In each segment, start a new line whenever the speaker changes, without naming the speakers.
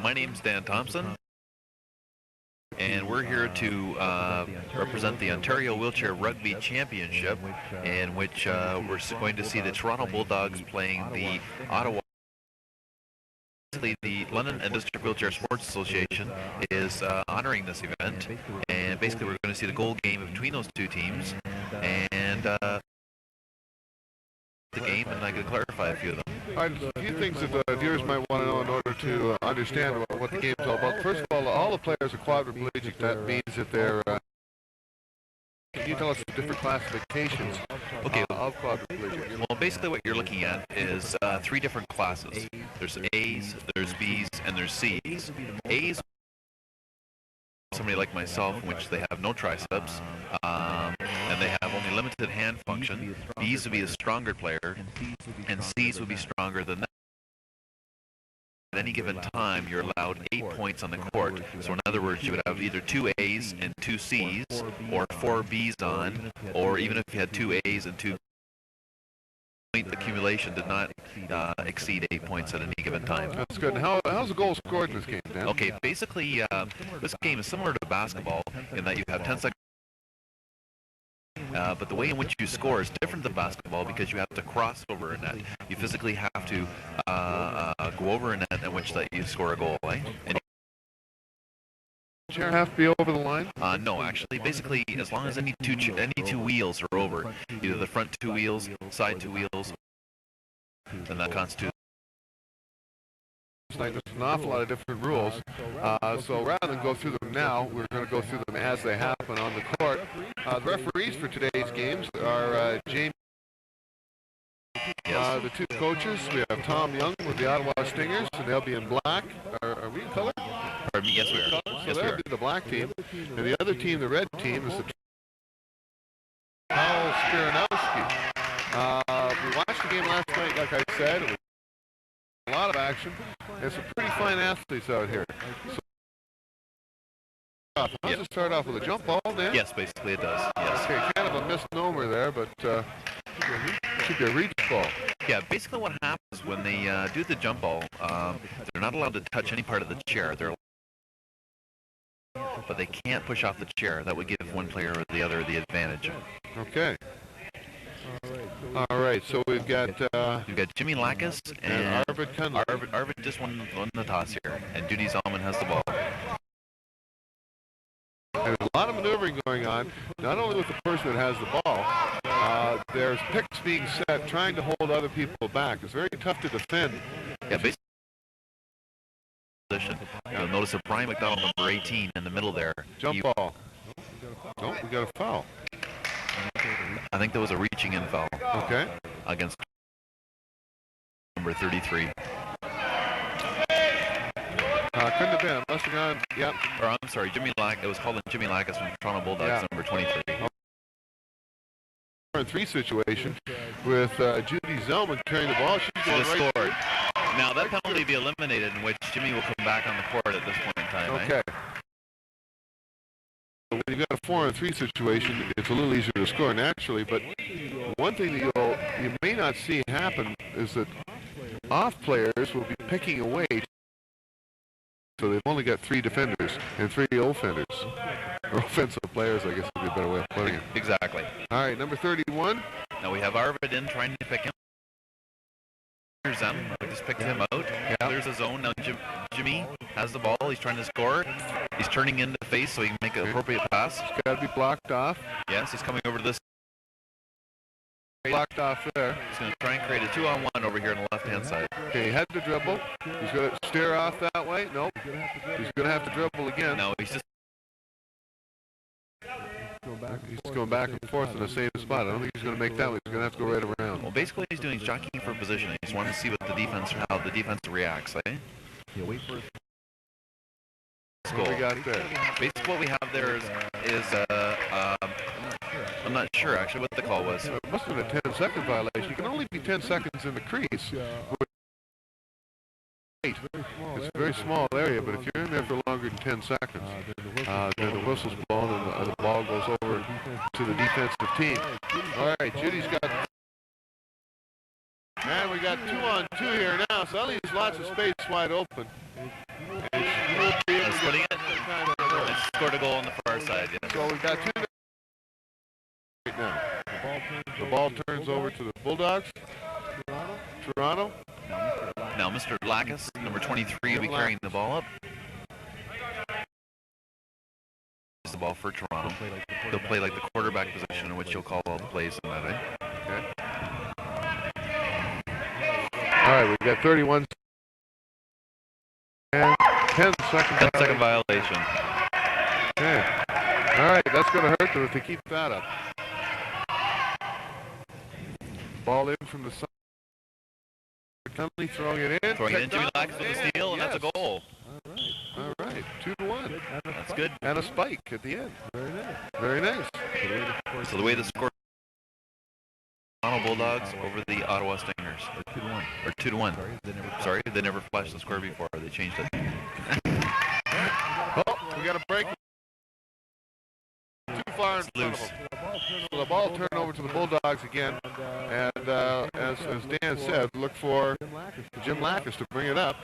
My name's Dan Thompson, and we're here to represent the Ontario Wheelchair Rugby Championship, in which we're going to see the Toronto Bulldogs playing the Ottawa. The London and District Wheelchair Sports Association is honoring this event, and basically we're going to see the goal game between those two teams, and the game, and I can clarify a few of them.
All right, a few things that the viewers might want to know in order to understand what the game's all about. First of all the players are quadriplegic. That means that they're... can you tell us the different classifications of quadriplegic?
Well, basically what you're looking at is three different classes. There's A's, there's B's, and there's C's. A's, somebody like myself, in which they have no triceps, and they have only limited hand function. B's would be a stronger player, and C's would be stronger than that. At any given time, you're allowed 8 points on the court. So in other words, you would have either 2 A's and 2 C's, or 4 B's on, or even if you had 2 A's and 2 point accumulation did not exceed 8 points at any given time.
That's good. And how's the goal scored in this game, Dan?
Okay, basically, this game is similar to basketball in that you have 10 seconds. But the way in which you score is different than basketball because you have to cross over a net. You physically have to go over a net in which that you score a goal. And
chair have to be over the line?
No, actually, basically, as long as any two wheels are over, either the front 2 wheels, side 2 wheels, then that constitutes.
There's an awful lot of different rules, so rather than go through them now, we're going to go through them as they happen on the court. The referees for today's games are James. The 2 coaches, we have Tom Young with the Ottawa Stingers, and they'll be in black. Are we in color?
Pardon me, yes we are.
So they'll be the black team, and the other team, the red team, is the Paul Spiranowski. We watched the game last night, like I said. It was a lot of action, and some pretty fine athletes out here. So, does it start off with a jump ball, Dan?
Yes, basically it does. Yes.
Okay, kind of a misnomer there, but it should be a reach ball.
Yeah, basically what happens when they do the jump ball, they're not allowed to touch any part of the chair. But they can't push off the chair. That would give one player or the other the advantage.
Okay. All right, so we've got
Jimmy Lackas and
Arvid Cunliffe.
Arvid just won the toss here, and Judy Zalman has the ball.
There's a lot of maneuvering going on, not only with the person that has the ball. There's picks being set, trying to hold other people back. It's very tough to defend.
Yeah, basically. You'll notice a Brian McDonald, number 18, in the middle there.
Jump ball. Oh, we got a foul.
I think there was a reaching in foul.
Okay.
Against number 33.
Couldn't have been. It must have gone. Yep.
Or I'm sorry, Jimmy Lack. It was called Jimmy Lackas from Toronto Bulldogs, number 23.
4-3 situation with Judy Zellman carrying the ball. She's going right
scored. Now that penalty be eliminated, in which Jimmy will come back on the court at this point in time.
Okay. When you've got a 4-3 situation, it's a little easier to score naturally, but one thing that you may not see happen is that off players will be picking away. So they've only got 3 defenders and 3 offenders. Or offensive players, I guess would be a better way of putting it.
Exactly.
All right, number 31.
Now we have Arvid in trying to pick him. Here's them. We just picked him out. Yeah. There's a zone. Now Jimmy has the ball. He's trying to score. He's turning into face so he can make an appropriate pass.
He's got to be blocked off.
Yes, he's coming over to this.
Blocked off there.
He's going to try and create a 2-on-1 over here on the left-hand side.
Okay, he had to dribble. He's going to steer off that way. Nope. He's going to have to dribble again.
No, he's just
going back and forth in the same spot. I don't think he's going to make that one. He's going to have to go right around.
Well, basically he's doing jockeying for position. He's wanting to see how the defense reacts.
He'll wait for
what we got there.
Basically what we have there is I'm not sure actually what the call was.
It must have been a 10-second violation. You can only be 10 seconds in the crease. It's a very small area, but if you're in there for longer than 10 seconds, then the whistle's blown and the ball goes over to the defensive team. All right, Judy's got... And we got 2-on-2 here now, so that leaves lots of space wide open. And will be able to
splitting
get
it.
kind of
And scored a goal on the far side. Yeah.
So we've got two right now. The ball turns over to the Bulldogs. Toronto.
Now Mr. Lacus, number 23, will be carrying the ball up. The ball for Toronto. They'll play like the quarterback position in which you'll call all the plays in that, eh?
Okay. All right, we've got 31 and 10-second
10-second violation.
Okay. All right, that's going to hurt them if they keep that up. Ball in from the side. Conley throwing it in.
Throwing it in, Jimmy Lacus with a steal, and that's a goal.
All right, 2-1.
That's good.
And a spike at the end. Very nice.
So the way the score, Toronto Bulldogs over the Ottawa Stingers. Or 2-1. Sorry, they never flashed the score before. They changed it.
Oh, we got a break. Too far in front of them. So the ball turned over to the Bulldogs again. And as Dan said, look for Jim Lacus to bring it up.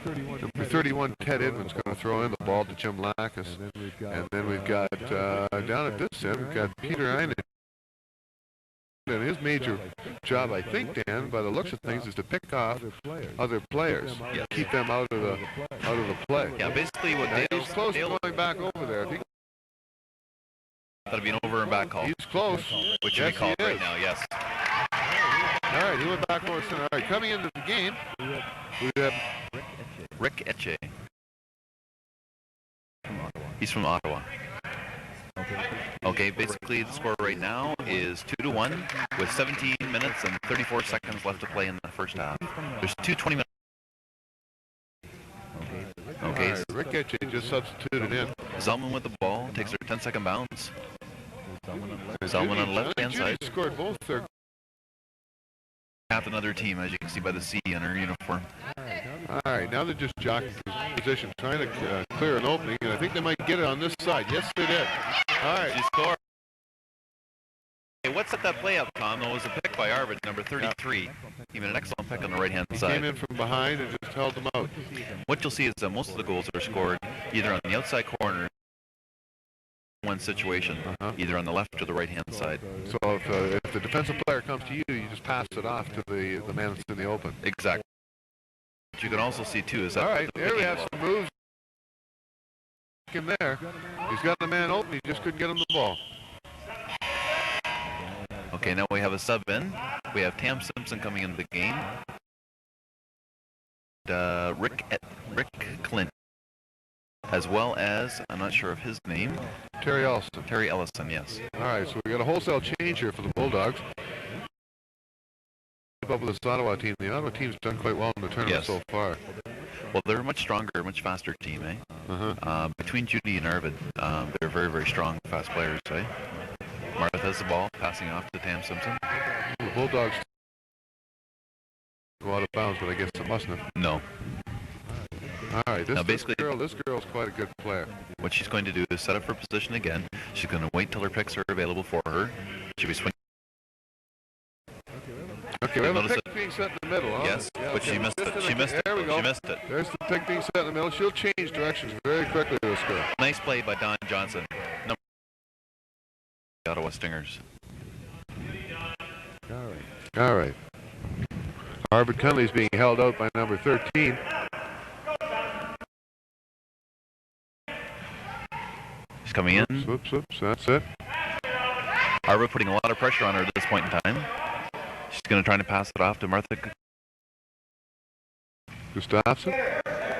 Number 31, Ted Edmonds, going to throw in the ball to Jim Lacus. And then we've got, down at this end, we've got Peter Einen. And his major job, I think, Dan, by the looks of things, is to pick off other players, keep them out of the play.
Yeah, basically what
he's close to going back over there.
That'll be an over and back call.
He's close.
Which should be called right now, yes.
All right, he went back over center. All right, coming into the game, we have
Rick Etche. He's from Ottawa. Okay, basically the score right now is 2-1 with 17 minutes and 34 seconds left to play in the first half. There's 2:20 minutes. Okay.
Right, Rick Etche just substituted in.
Zellman with the ball, takes their 10-second bounce. Zellman on the left-hand side.
Scored both their
Captain another team, as you can see by the C on her uniform.
All right, now they're just jockeying position, trying to clear an opening, and I think they might get it on this side. Yes, they did. All right.
She scored. Hey, what set that play up, Tom? It was a pick by Arvid, number 33. He made an excellent pick on the right-hand side.
Came in from behind and just held them out.
What you'll see is that most of the goals are scored either on the outside corner, one situation, either on the left or the right-hand side.
So if the defensive player comes to you, you just pass it off to the man that's in the open.
Exactly. What you can also see, too, is that...
All right, there we have some moves in there. He's got the man open. He just couldn't get him the ball.
Okay, now we have a sub in. We have Tam Simpson coming into the game. Rick Clint, as well as, I'm not sure of his name.
Terry Ellison.
Terry Ellison, yes.
All right, so we got a wholesale change here for the Bulldogs. Keep up with this Ottawa team. The Ottawa team's done quite well in the tournament so far.
Well, they're a much stronger, much faster team, eh? Between Judy and Arvid, they're very, very strong, fast players, eh? Martha has the ball, passing off to Tam Simpson.
The Bulldogs go out of bounds, but I guess it mustn't have.
No.
All right, this girl's quite a good player.
What she's going to do is set up her position again. She's going to wait till her picks are available for her. She'll be swinging.
Okay, we have a pick being set in the middle. Huh?
Yes, but she missed it. She missed it.
There we go.
She missed it.
There's the pick being set in the middle. She'll change directions very quickly, this girl.
Nice play by Don Johnson. Number Ottawa Stingers.
All right. Arvid Cunley's being held out by number 13.
She's coming in.
Whoops, that's it.
Arvid putting a lot of pressure on her at this point in time. She's going to try to pass it off to Martha
Gustafson.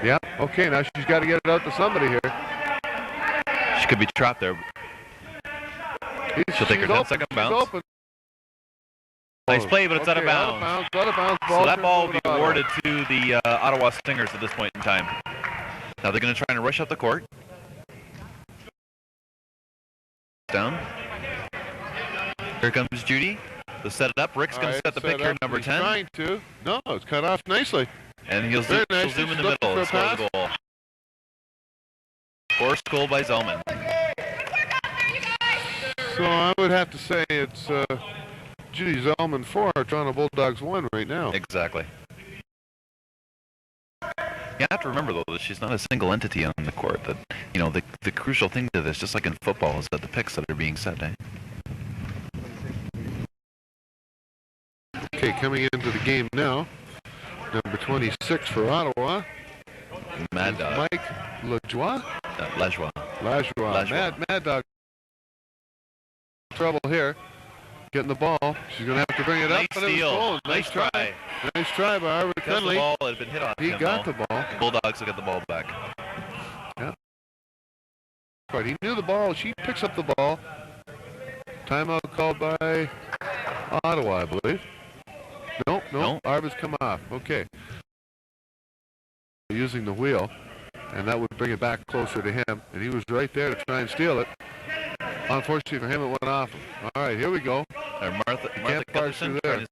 Yeah, okay, now she's got to get it out to somebody here.
She could be trapped there. She'll take her 10-second bounce. Nice play, but it's out of bounds.
Out of bounds.
So that ball will be awarded to the Ottawa Stingers at this point in time. Now they're going to try and rush up the court. Down. Here comes Judy. To set it up. Rick's going to set the pick here, number 10.
Trying to. No, it's cut off nicely.
And she'll zoom in the middle and score the goal. Forced goal by Zellman.
So I would have to say it's Judy Zellman 4, Toronto Bulldogs 1 right now.
Exactly. You have to remember, though, that she's not a single entity on the court. That, you know, the crucial thing to this, just like in football, is that the picks that are being set, eh?
Okay, coming into the game now, number 26 for Ottawa.
Mad Dog.
Mike Lajoie?
Lajoie.
Lajoie. Mad Dog. Trouble here. Getting the ball. She's going to have to bring it up.
Nice steal.
Nice try. Nice try by Arvid Cunley.
The ball had been hit on
he
him,
got
though.
the ball.
The Bulldogs will get the ball back.
Yeah. He knew the ball. She picks up the ball. Timeout called by Ottawa, I believe. No. Arvid's come off. Okay. Using the wheel, and that would bring it back closer to him, and he was right there to try and steal it. Unfortunately for him, it went off him. All right, here we go.
Martha
Gutherson there.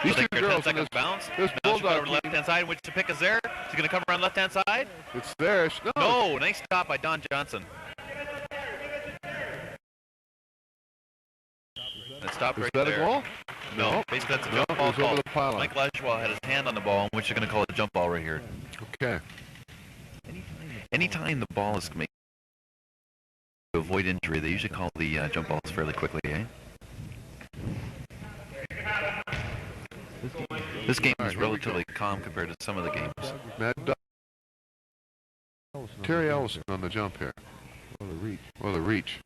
These two girls in this
bounce.
This Bulldog
over the left-hand side, which the pick is there. She's going to come around left-hand side.
It's there.
No, nice stop by Don Johnson. It stopped right there.
Is that a goal?
No, basically that's a jump ball call.
Over the pylon.
Mike Lajoie had his hand on the ball, which they're going to call it a jump ball right here.
Okay.
Anytime the ball is made to avoid injury, they usually call the jump balls fairly quickly, eh? This game is relatively calm compared to some of the games.
Terry Ellison on the jump here. Or the reach.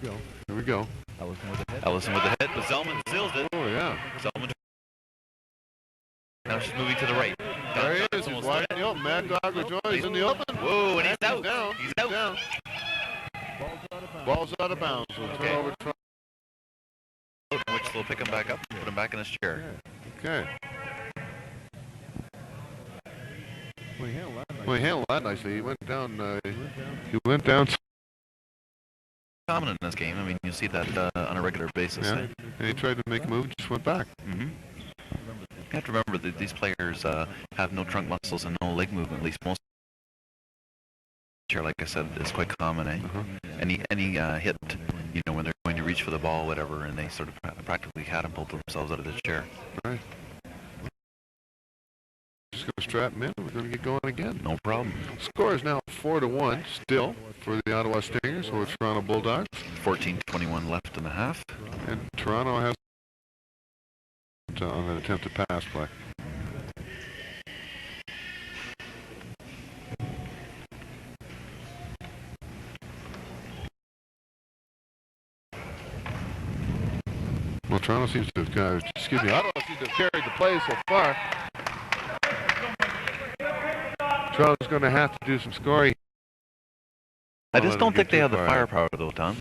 Here we go.
Ellison with the hit, but Zellman seals it.
Oh, yeah.
Zellman. Now she's moving to the right.
There he is. He's wide in the open. Mad Dog LaJoie. He's in the open.
Whoa, and he's out.
He's out. Ball's out of bounds.
Okay. Over which they'll pick him back up and put him back in his chair.
Okay. Well, he handled that nicely. He went down. He went down.
Common in this game. I mean, you see that on a regular basis.
Yeah. And he tried to make a move, just went back.
Mm-hmm. You have to remember that these players have no trunk muscles and no leg movement. At least most. Like I said, is quite common. Eh? Any hit, you know, when they're going to reach for the ball, whatever, and they sort of practically catapult themselves out of the chair.
Right. Just going to strap him in. We're going to get going again.
No problem.
Score is now 4-1 still for the Ottawa Stingers or Toronto Bulldogs.
14:21 left in the half.
And Toronto has on an attempted pass play. Well, Toronto seems to have, Ottawa seems to have carried the play so far. Toronto's going to have to do some scoring.
I just don't think they have the firepower, though, Tom.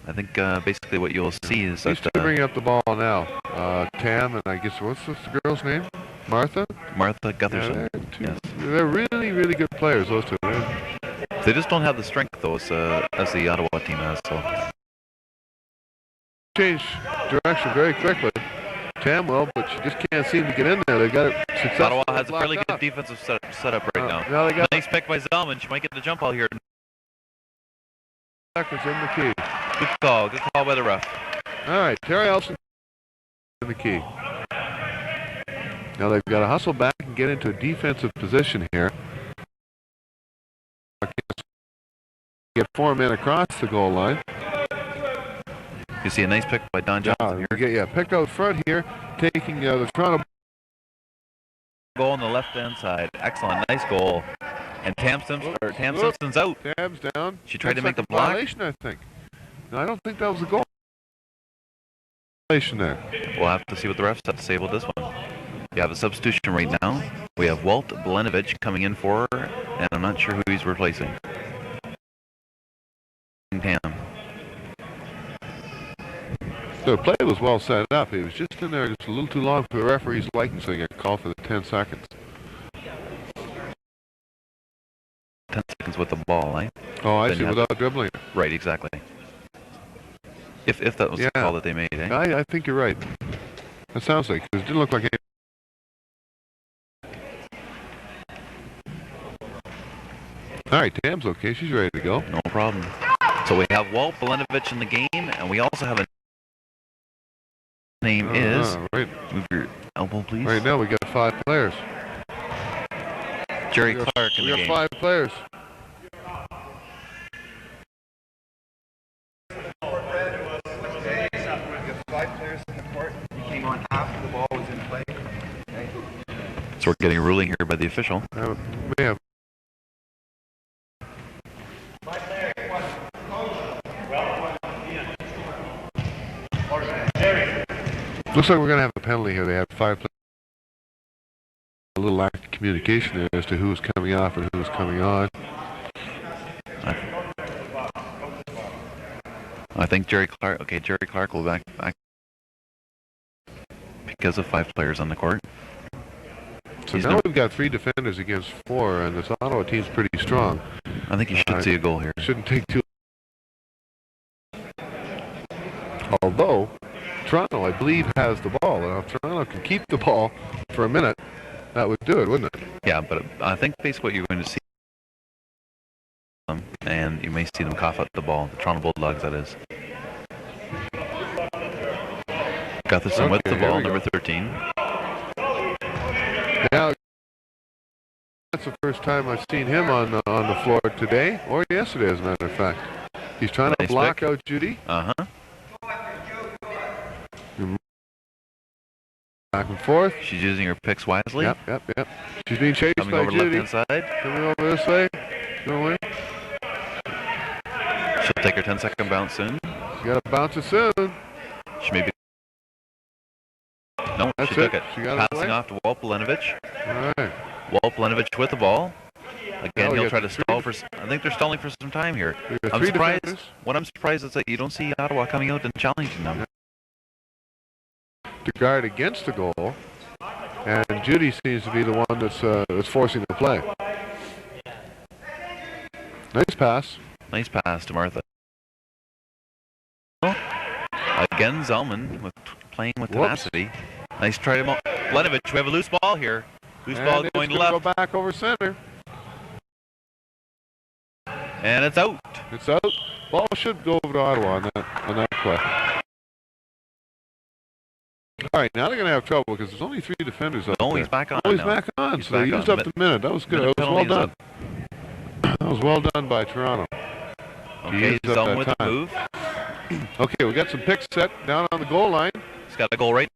I think basically what you'll see is
that... He's bringing up the ball now. Tam and I guess, what's the girl's name? Martha?
Martha Gutherson.
Yeah, they're really, really good players, those two.
They just don't have the strength, though, as the Ottawa team has, so...
Change direction very quickly. Tam will, but she just can't seem to get in there. They got it successfully.
Ottawa has a fairly good defensive setup right now.
Now they got
nice pick by Zellman. She might get the jump ball here.
Seconds in the key.
Good call by the ref.
All right, Terry Ellison in the key. Now they've got to hustle back and get into a defensive position here. Get 4 men across the goal line.
You see a nice pick by Don Johnson here.
Picked out front here, taking the Toronto
goal on the left-hand side. Excellent, nice goal. And Tam Simpson's out.
Tam's down.
She tried to make the block.
Violation, I think. No, I don't think that was a goal. Violation there.
We'll have to see what the refs have to say about this one. You have a substitution right now. We have Walt Belenovich coming in for her, and I'm not sure who he's replacing. Tam.
The play was well set up. He was just in there just a little too long for the referee's liking, so he got called for the 10 seconds.
10 seconds with the ball, eh?
Oh, I see, without dribbling.
Right, exactly. If that was the call that they made, eh?
I think you're right. That sounds like, because it didn't look like any. All right, Tam's okay. She's ready to go.
No problem. So we have Walt Belenovich in the game, and we also have a name is...
Right.
Move your elbow, please.
Right now we got 5 players.
Jerry Clark in the
We
game.
got 5 players.
So we're getting a ruling here by the official.
We have. Looks like we're going to have a penalty here. They had 5 players. A little lack of communication there as to who's coming off and who's coming on.
I think Jerry Clark. Okay, Jerry Clark will back because of 5 players on the court.
So now we've got 3 defenders against 4, and this Ottawa team's pretty strong.
I think you should see a goal here.
Shouldn't take too. Although Toronto, I believe, has the ball. Now, if Toronto can keep the ball for a minute, that would do it, wouldn't it?
Yeah, but I think basically what you're going to see, and you may see them cough up the ball. The Toronto Bulldogs, that is. Gutherson with the ball, number 13.
Now, that's the first time I've seen him on the floor today, or yesterday, as a matter of fact. He's trying to block out Judy. Back and forth.
She's using her picks wisely.
Yep. She's being chased
coming
by
over
Judy.
left-hand side.
Coming over this way. Going.
She'll take her 10-second bounce soon.
She got to bounce it soon.
She may be. No,
That's
she took it.
She got
Passing off to Walt Pelenovich.
All right.
Walt Pelenovich with the ball. Again,
Now
he'll try to stall for. I think they're stalling for some time here. I'm
3
surprised.
defenders.
What I'm surprised is that you don't see Ottawa coming out and challenging them.
To guard against the goal, and Judy seems to be the one that's forcing the play. Nice pass.
Nice pass to Martha. Again, Zellman playing with tenacity. Nice try to Pelenovich. We have a loose ball here. Loose ball going left.
Go back over center.
And it's out.
It's out. Ball should go over to Ottawa on that play. All right, now they're going to have trouble because there's only 3 defenders up there.
He's back on.
He's back on. So they used up the minute. That was good. That was well done. That was well done by Toronto.
Okay, Zellman with the move.
Okay, we got some picks set down on the goal line.
He's got a goal right.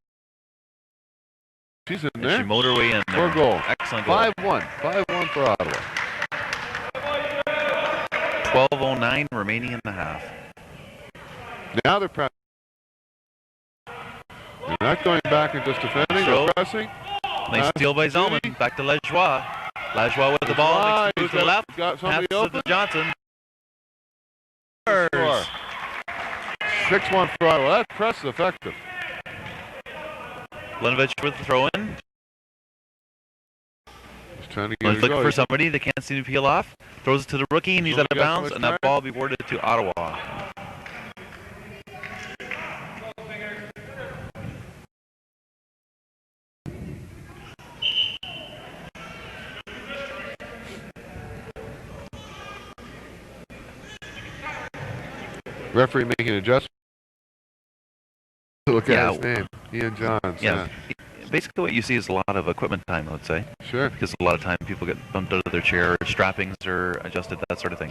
She's in there.
She motored her way in there.
For a goal.
Excellent goal.
5-1. 5-1 for Ottawa.
12:09 remaining in the half.
Now they're pressing. They're not going back and just defending. They're pressing.
Nice steal by Zellman. Back to Lajoie. Lajoie with the ball. Makes the move to the left.
Got somebody open.
To Johnson.
6-1 for Ottawa. That press is effective.
Pelenovich with the throw-in.
He's trying to get
looking for somebody. They can't seem to peel off. Throws it to the rookie, and he's out of bounds, and that ball will be awarded to Ottawa.
Referee making an adjustment. Look at his name, Ian Johns.
Yeah. Basically what you see is a lot of equipment time, I would say.
Sure.
Because a lot of time people get bumped out of their chair, strappings are adjusted, that sort of thing.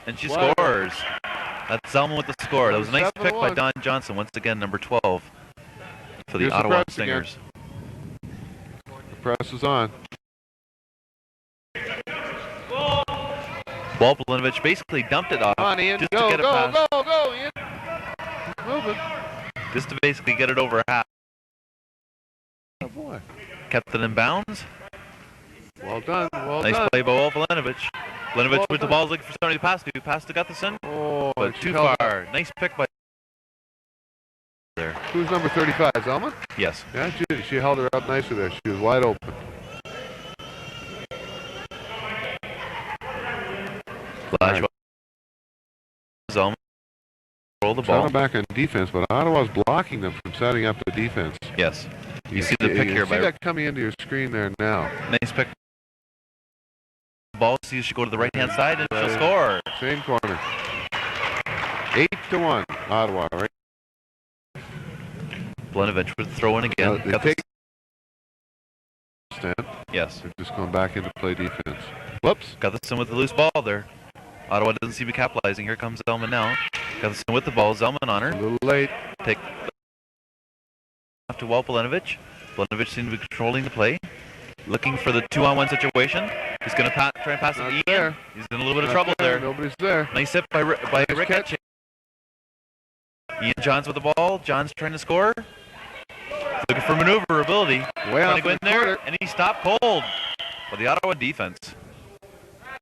And she scores. That's Zellman with the score. That was a nice pick by Don Johnson. Once again, number 12 for the Ottawa Stingers.
The press is on.
Walt Pelenovich basically dumped it off.
Come on, Ian.
Just
Go,
to get it past.
go, Ian. Moving.
Just to basically get it over half.
Oh, boy.
Kept it in bounds.
Well done,
nice play by Walt Pelenovich. Pelenovich with the ball, looking for somebody to pass to. Pass to Gutherson.
Oh,
but too far. Nice pick by there.
Who's number 35, Zellman?
Yes.
Yeah, she held her up nicely there. She was wide open.
Right. Zellman roll the ball.
Back on defense, but Ottawa's blocking them from setting up the defense.
Yes. You see the pick here.
You see that coming into your screen there now.
Nice pick. Ball sees she go to the right-hand side and she'll score.
Same corner. 8-1, Ottawa, right?
Blenovich would throw in again.
They take stand.
Yes.
They're just going back into play defense. Whoops.
Got this in with the loose ball there. Ottawa doesn't seem to be capitalizing. Here comes Zellman now. Got this in with the ball. Zellman on her.
A little late.
Take to Walt Blenovich. Blenovich seems to be controlling the play. Looking for the 2-on-1 situation. He's going to try and pass it to Ian.
There.
He's in a little bit of trouble there.
Nobody's there.
Nice hit by Rick.
Catch.
Ian Johns with the ball. Johns trying to score. Looking for maneuverability.
Way
trying
off
to go in
the
there,
corner.
and he stopped cold. But the Ottawa defense.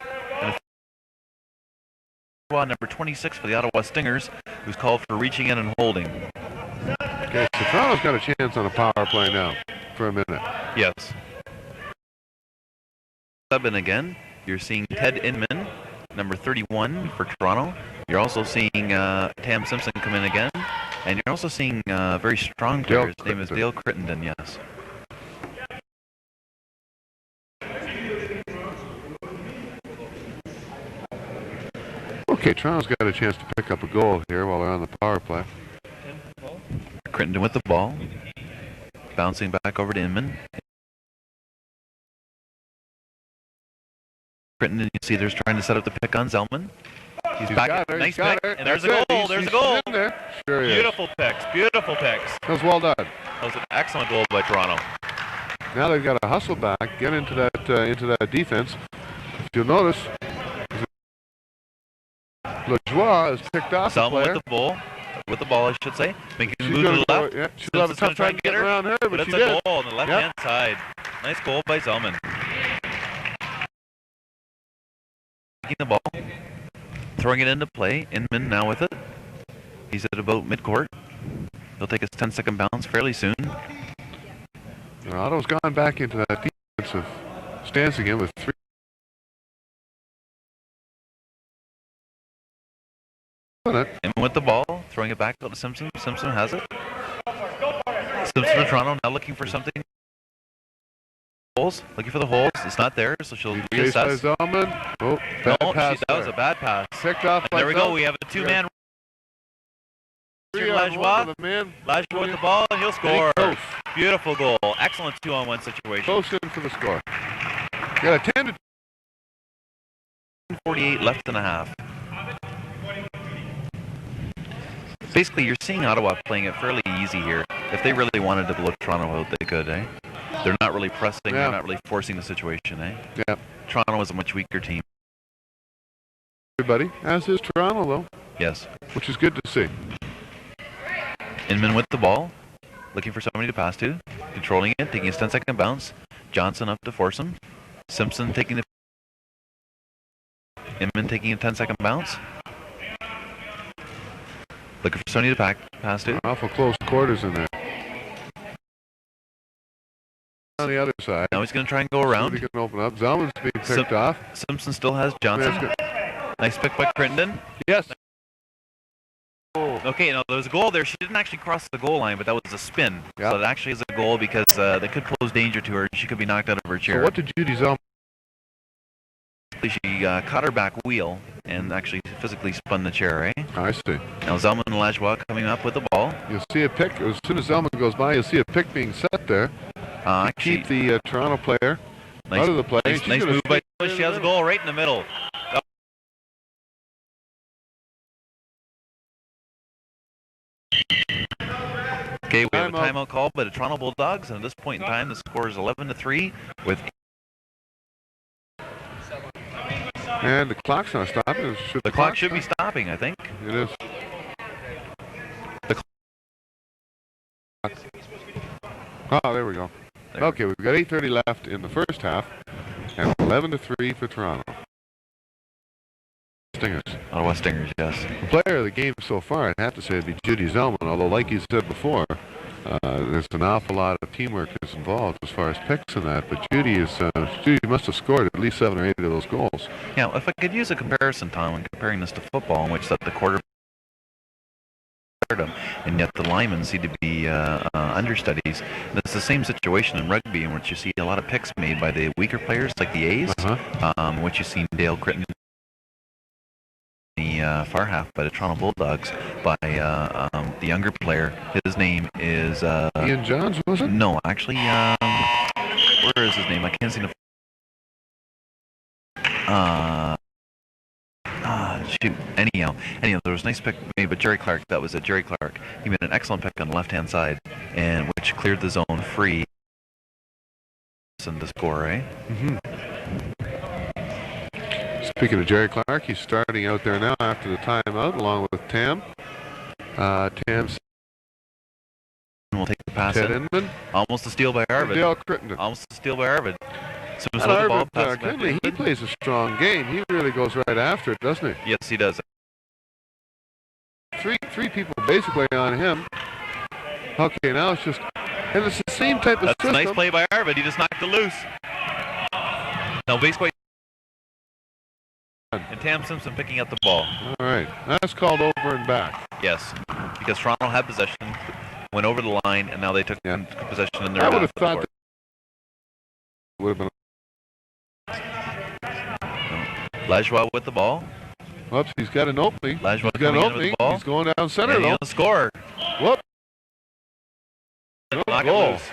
And number 26 for the Ottawa Stingers, who's called for reaching in and holding.
Okay, so Toronto's got a chance on a power play now for a minute.
Yes. Sub in again. You're seeing Ted Inman, number 31 for Toronto. You're also seeing Tam Simpson come in again. And you're also seeing a very strong player. His name is Dale Crittenden, yes.
Okay, Toronto's got a chance to pick up a goal here while they're on the power play.
Crittenden with the ball. Bouncing back over to Inman. Crittenden, you see, there's trying to set up the pick on Zellman. He's back. Nice pick. And there's a goal. There's a goal.
Sure is.
Beautiful picks. Beautiful picks.
That was well done.
That was an excellent goal by Toronto.
Now they've got to hustle back, get into that defense. If you'll notice, Lajoie is picked off the player.
with the ball, I should say. Making a
She's
move to the left.
Yeah, she'll have a tough time getting around her, but
it's
she
a
did.
goal on the left-hand side. Nice goal by Zellman. Taking the ball, throwing it into play. Inman now with it. He's at about midcourt. He'll take his 10-second bounce fairly soon.
Otto's gone back into that defensive stance again with 3.
In with the ball, throwing it back out to Simpson. Simpson has it. Simpson of Toronto now looking for something. Holes, looking for the holes. It's not there, so she'll reassess.
Oh, bad pass
that was a bad pass.
Picked off by
there we go. We have a two-man. Lajoie with the ball, and he'll score. Beautiful goal. Excellent 2-on-1 situation.
Close in for the score. Got a 10 to
48 left and a half. Basically, you're seeing Ottawa playing it fairly easy here. If they really wanted to blow Toronto out, they could, eh? They're not really pressing. Yeah. They're not really forcing the situation, eh?
Yeah.
Toronto is a much weaker team.
Everybody, as is Toronto, though.
Yes.
Which is good to see.
Inman with the ball, looking for somebody to pass to, controlling it, taking his 10-second bounce. Johnson up to force him. Simpson taking the... Inman taking a 10-second bounce. Looking for somebody to pass to.
Awful close quarters in there. On the other side.
Now he's going to try and go around.
He can open up. Zellman's being picked off.
Simpson still has Johnson. Nice pick by Crittenden.
Yes.
Okay, now there was a goal there. She didn't actually cross the goal line, but that was a spin. Yep. So it actually is a goal because they could pose danger to her. She could be knocked out of her chair.
So what did Judy Zellman?
She caught her back wheel and actually physically spun the chair, eh?
I see.
Now Zellman and Lajoie coming up with the ball.
You'll see a pick. As soon as Zellman goes by, you'll see a pick being set there. Keep the Toronto player out of the play.
Nice move by She has a goal right in the middle. Okay, we have a timeout call by the Toronto Bulldogs, and at this point in time, the score is 11-3 with...
And the clock's not stopping.
The clock should be stopping, I think.
It is. Oh, there we go. Okay, we've got 8:30 left in the first half, and 11-3 for Toronto. Stingers.
Ottawa Stingers, yes.
The player of the game so far, I'd have to say, would be Judy Zellman, although like you said before, there's an awful lot of teamwork that's involved as far as picks and that, but Judy must have scored at least 7 or 8 of those goals.
Yeah, if I could use a comparison, Tom, when comparing this to football, in which that the quarterback and yet the linemen seem to be understudies. And it's the same situation in rugby, in which you see a lot of picks made by the weaker players, like the A's, which you've seen Dale Crittenden the far half by the Toronto Bulldogs by the younger player. His name is
Ian Johns, was it?
No, actually, where is his name? I can't see the. Shoot. Anyhow, there was a nice pick made by Jerry Clark. That was it, Jerry Clark. He made an excellent pick on the left-hand side, and which cleared the zone free. And to score, eh?
Speaking of Jerry Clark, he's starting out there now after the timeout, along with Tam. Tam
will take the pass
Ted
in.
Inman.
Almost a steal by Arvid.
Dale Crittenden.
Almost a steal by Arvid. So
And Arvid, Grimley, he plays a strong game. He really goes right after it, doesn't he?
Yes, he does.
Three people basically on him. Okay, now it's just, and it's the same type of system.
That's a nice play by Arvid. He just knocked it loose. Now base play. And Tam Simpson picking up the ball.
All right, that's called over and back.
Yes, because Toronto had possession, went over the line, and now they took possession in their.
I would have thought that would have been.
Lajoie with the ball.
Whoops, he's got an opening.
Lajoie
he's got an opening.
With the ball.
He's going down center,
and
though.
He'll score.
Whoop.
Knock it loose.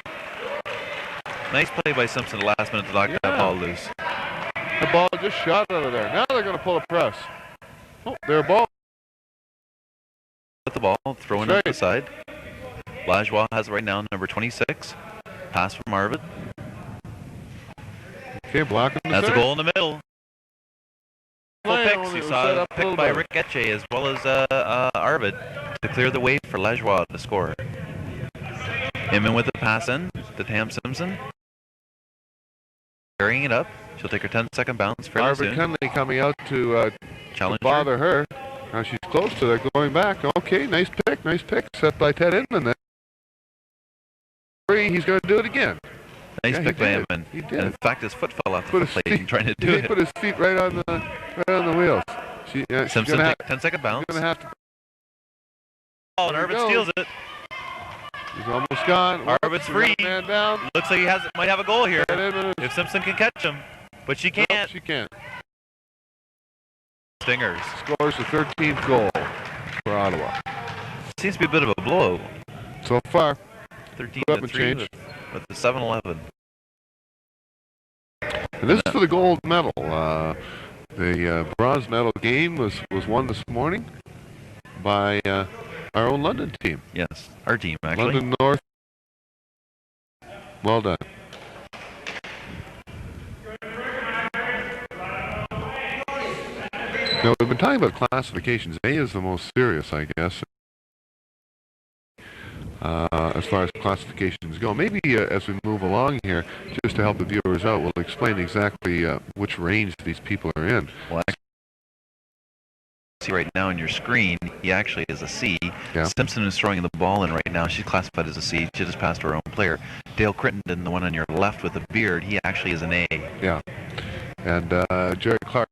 Nice play by Simpson the last minute to knock that ball loose.
The ball just shot out of there. Now they're going to pull a press. Oh, their ball.
With the ball, throwing it to the side. Lajoie has it right now, number 26. Pass from Arvid.
Okay, blocking the
That's a goal in the middle. Full picks. You saw a pick by Rick Etche as well as Arvid to clear the way for Lajoie to score. Inman with the pass in to Tam Simpson. Carrying it up. She'll take her 10-second bounce fairly soon.
Arvid Cunley coming out to
bother
her. Now she's close to that, going back. Okay, nice pick. Set by Ted Inman then. He's going to do it again.
Nice pick by Inman.
He did.
And in fact, his foot fell off the plate trying to do it.
He put his feet right on the wheels.
Simpson take 10-second bounce.
She's going to have to.
Oh, and Arvid steals it.
He's almost gone.
Arvid's free.
Man down.
Looks like he might have a goal here. If Simpson can catch him. But she can't.
Nope, she can't.
Stingers.
Scores the 13th goal for Ottawa.
Seems to be a bit of a blowout.
So far.
13-3 with the 7-11.
And this is for the gold medal. The bronze medal game was won this morning by our own London team.
Yes, our team actually.
London North. Well done. Now, we've been talking about classifications. A is the most serious, I guess, as far as classifications go. Maybe as we move along here, just to help the viewers out, we'll explain exactly which range these people are in.
Well, see right now on your screen, he actually is a C.
Yeah.
Simpson is throwing the ball in right now. She's classified as a C. She just passed her own player. Dale Crittenden, the one on your left with the beard, he actually is an A.
Yeah. And Jerry Clark.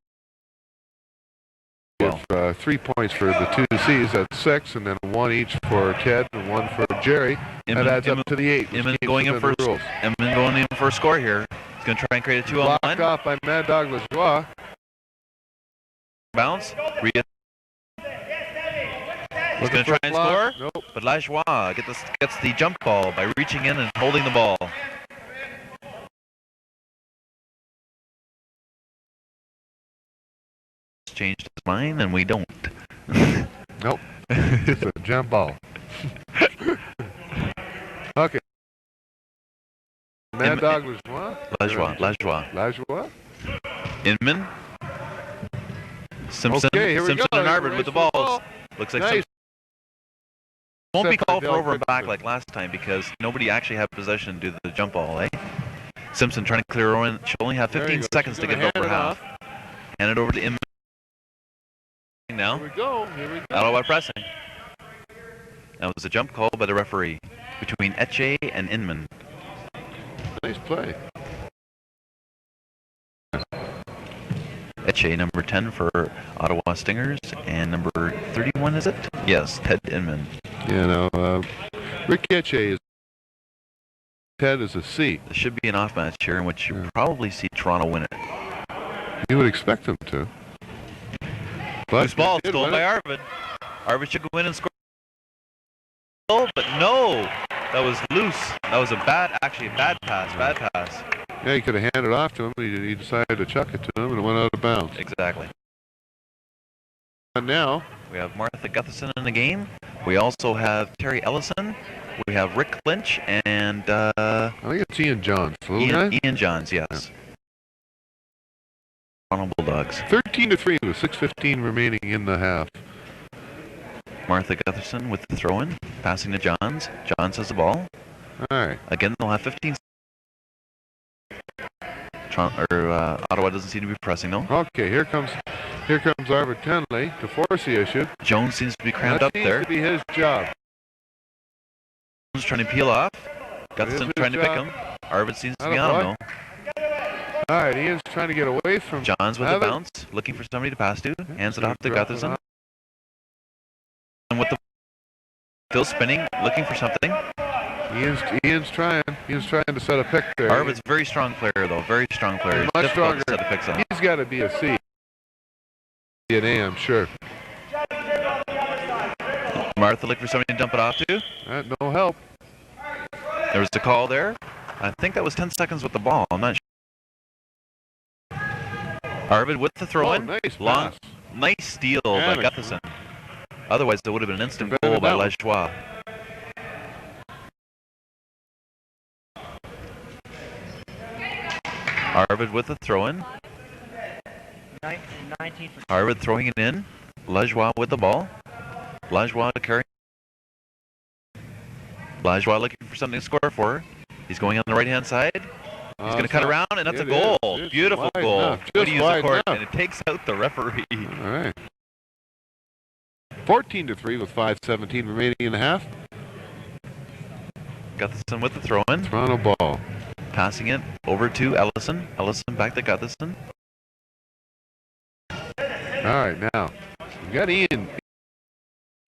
Well, 3 points for the two C's at 6, and then 1 each for Ted and 1 for Jerry. That adds up to the 8.
Inman going in for a score here. He's going to try and create a 2-on-1.
Blocked off by Mad Dog Lajoie.
Bounce. He's going to try and score.
Nope.
But Lajoie gets the jump ball by reaching in and holding the ball. Changed his mind, and we don't.
Nope. It's a jump ball. Okay. Mad Dog Lajoie.
Inman. Simpson.
Okay, here we
Simpson
go.
and Arvid with the balls. Looks like
nice.
Won't be called for over and back like last time because nobody actually had possession to do the jump ball, eh? Simpson trying to clear her in. She'll only have 15 seconds to get over half. Hand it over to Inman. Now.
Here we go.
Ottawa pressing. That was a jump call by the referee between Etche and Inman.
Nice play.
Etche, number 10 for Ottawa Stingers, and number 31, is it? Yes, Ted Inman.
Yeah, no, Rick Etche is Ted is a C.
There should be an off match here in which you probably see Toronto win it.
You would expect them to.
Loose ball stolen by Arvid. Arvid should go in and score. But no, that was loose. That was actually a bad pass. Bad pass.
Yeah, he could have handed it off to him. He decided to chuck it to him, and it went out of bounds.
Exactly.
And now
we have Martha Gutherson in the game. We also have Terry Ellison. We have Rick Lynch and
I think it's Ian Johns.
Ian Johns, yes. Yeah. Toronto Bulldogs.
13-3 with 6:15 remaining in the half.
Martha Gutherson with the throw-in, passing to Johns. Johns has the ball.
All right.
Again, they'll have 15. Ottawa doesn't seem to be pressing though.
Okay, here comes Arvid Cunley to force the issue.
Jones seems to be crammed up there.
That seems to be his job.
Jones trying to peel off. Gutherson trying to pick him. Arvid seems to be on him though.
All right, Ian's trying to get away from
Johns with the bounce, looking for somebody to pass to. Hands it off to Gutherson. And with the still spinning, looking for something.
Ian's trying to set a pick there.
Arvid's a very strong player though, very strong player.
He's much stronger.
To set the picks on.
He's got to be a C. An A, I'm sure.
Martha looking for somebody to dump it off to.
No help.
There was a call there. I think that was 10 seconds with the ball. I'm not sure. Arvid with the throw-in.
Nice
nice steal by Gutherson. Otherwise, there would have been an instant goal by Lajoie. Arvid with the throw-in. Arvid throwing it in. Lajoie with the ball. Lajoie carrying. Lajoie looking for something to score for. He's going on the right-hand side. He's going to cut around, and that's a goal. Beautiful goal. Way to use the court, and it takes out the referee.
All right. 14-3 with 5:17 remaining in the half.
Gutherson with the throw-in.
Toronto ball.
Passing it over to Ellison. Ellison back to Gutherson.
All right, now we've got Ian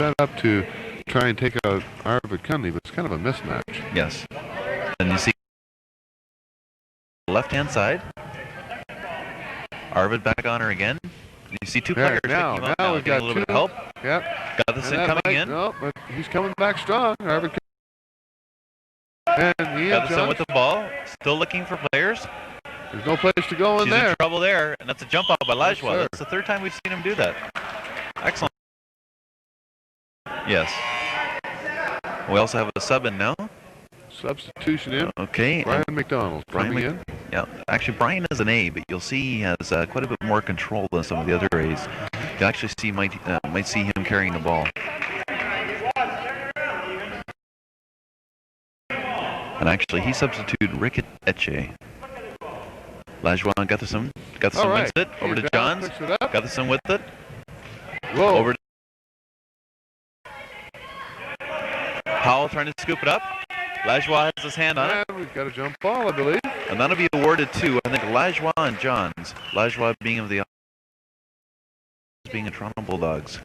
set up to try and take out Arvid Cunley, but it's kind of a mismatch.
Yes. And you see left-hand side. Arvid back on her again. You see two players
now we've got
a little bit of help.
Yep.
Gutherson coming in.
No, but he's coming back strong. Arvid and
Gutherson with the ball, still looking for players.
There's no place to go in there.
She's in trouble there, and that's a jump out by Lajoie. That's the third time we've seen him do that. Excellent. Yes. We also have a sub in now.
Substitution in.
Okay.
Brian McDonald coming in.
Yeah, actually Brian is an A, but you'll see he has quite a bit more control than some of the other A's. You actually might see him carrying the ball. And actually he substituted Rick Etche. Lajoie and Gutherson. Gutherson wins it over to Johns. Gutherson with it.
Whoa.
Over to Powell trying to scoop it up. Lajoie has his hand on it.
We've got a jump ball, I believe.
And that'll be awarded to, I think, Lajoie and Johns. Lajoie being of the being a Toronto Bulldogs.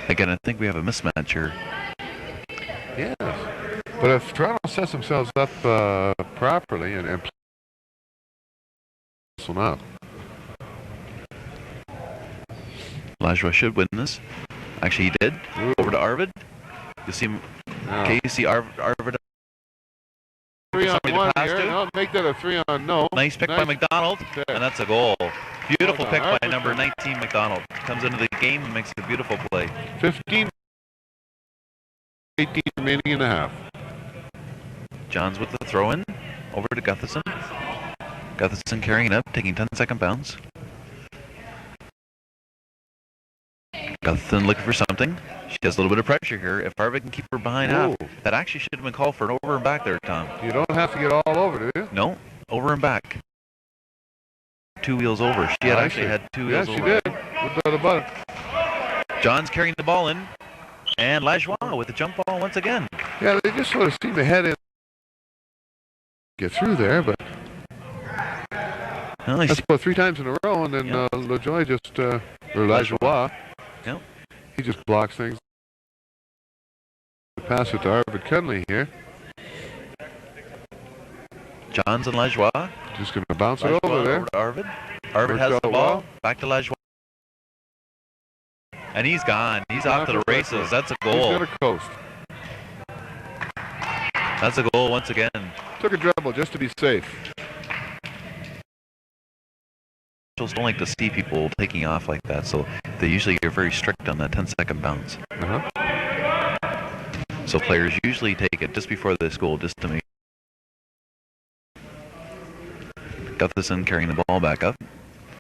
Again, I think we have a mismatch here.
Yes. But if Toronto sets themselves up properly and plays this one up.
Lajoie should win this. Actually, he did.
Ooh.
Over to Arvid. You see him. Okay, you see Arvid.
3-on-1 here. No, make that a 3-on-no.
Nice pick by McDonald, and that's a goal. Beautiful pick by number 19, McDonald. Comes into the game and makes a beautiful play.
15-18 remaining in the half.
Johns with the throw-in. Over to Gutherson. Gutherson carrying it up, taking 10-second bounce. Gutherson looking for something. She has a little bit of pressure here. If Arvid can keep her behind half, that actually should have been called for an over and back there, Tom.
You don't have to get all over, do you?
No, over and back. 2 wheels over. She had actually had 2 wheels over.
Yeah, she did. Without a butter.
John's carrying the ball in. And Lajoie with the jump ball once again.
Yeah, they just sort of seem to head in. Get through there, but that's about 3 times in a row, and then Lajoie just, or Lajoie, he just blocks things. Pass it to Arvid Cunley here.
Johns and Lajoie.
Just going to bounce it over there.
Over to Arvid. Arvid has the ball. Back to Lajoie. And he's gone. He's off to the races. That's a goal.
He's got a coast.
That's a goal once again.
Took a dribble just to be safe.
Just don't like to see people taking off like that, so they usually are very strict on that 10-second bounce. So players usually take it just before this goal, just to make. Gutherson carrying the ball back up.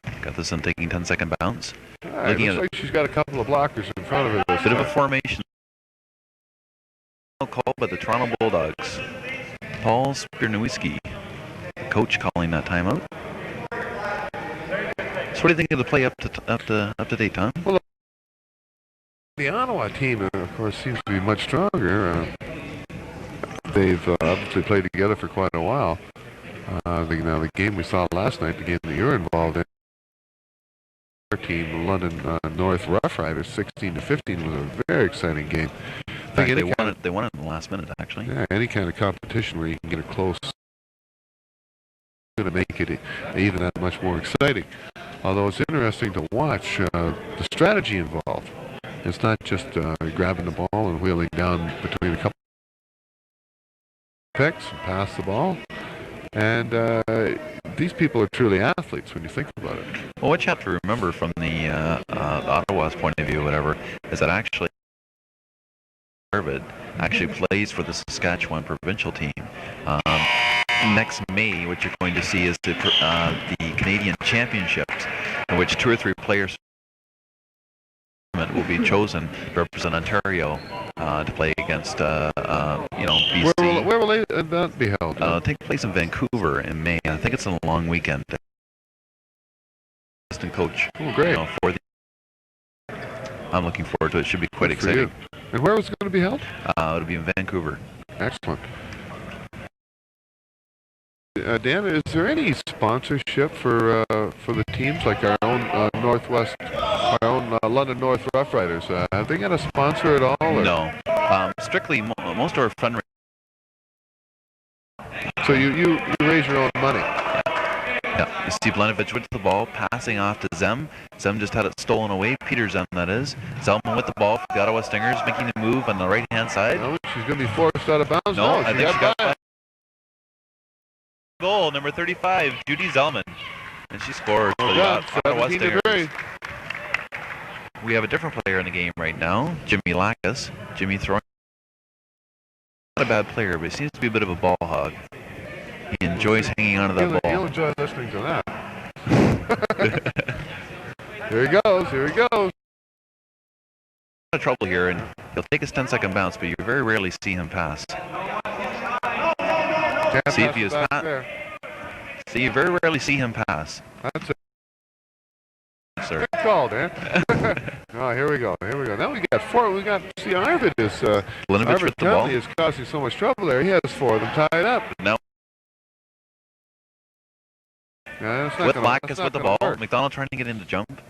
Gutherson taking 10-second bounce.
It looks like she's got a couple of blockers in front of her.
Bit of a formation. Call by the Toronto Bulldogs. Paul Spirnowski, the coach, calling that timeout. So what do you think of the play up to date, Tom?
Well, the Ottawa team, of course, seems to be much stronger. They've obviously played together for quite a while. The game we saw last night, the game that you're involved in, our team, London North Rough Riders, 16-15, was a very exciting game.
In fact, they won it in the last minute, actually.
Yeah, any kind of competition where you can get it close is going to make it even that much more exciting. Although it's interesting to watch the strategy involved. It's not just grabbing the ball and wheeling down between a couple of picks and pass the ball. And these people are truly athletes when you think about it.
Well, what you have to remember from the Ottawa's point of view, whatever, is that actually Arvid actually plays for the Saskatchewan provincial team. Next May, what you're going to see is the Canadian Championships, in which 2 or 3 players will be chosen to represent Ontario to play against, BC.
Where will that be held?
It'll take place in Vancouver in May. I think it's on a long weekend. Assistant coach.
Oh, great.
I'm looking forward to it. It should be quite exciting.
And where was it going to be held?
It'll be in Vancouver.
Excellent. Dan, is there any sponsorship for the teams, like our own London North Rough Riders? Have they got a sponsor at all? Or?
No. Strictly, most of our fundraising.
So you raise your own money?
Yeah. Steve Lenovich with the ball, passing off to Zem. Zem just had it stolen away. Peter Zem, that is. Zelman with the ball for the Ottawa Stingers, making the move on the right-hand side.
No, she's going to be forced out of bounds.
No, I think she got by. Goal, number 35, Judy Zellman. And she scores for the Ottawa Stingers. We have a different player in the game right now, Jimmy Lackas. Jimmy throwing. Not a bad player, but he seems to be a bit of a ball hog. He enjoys hanging onto that ball.
He'll enjoy listening to that. Here he goes, here he goes.
Trouble here, and he'll take his 10-second bounce, but you very rarely see him pass. See if he is pass. See, you very rarely see him pass.
That's it.
Sir.
Good call, Dan. Oh, here we go. Here we go. Now we got 4. We got. See, Arvid is.
Arvid County
is causing so much trouble there. He has 4 of them tied up.
No. With Lackas with the ball. Work. McDonald trying to get in to jump.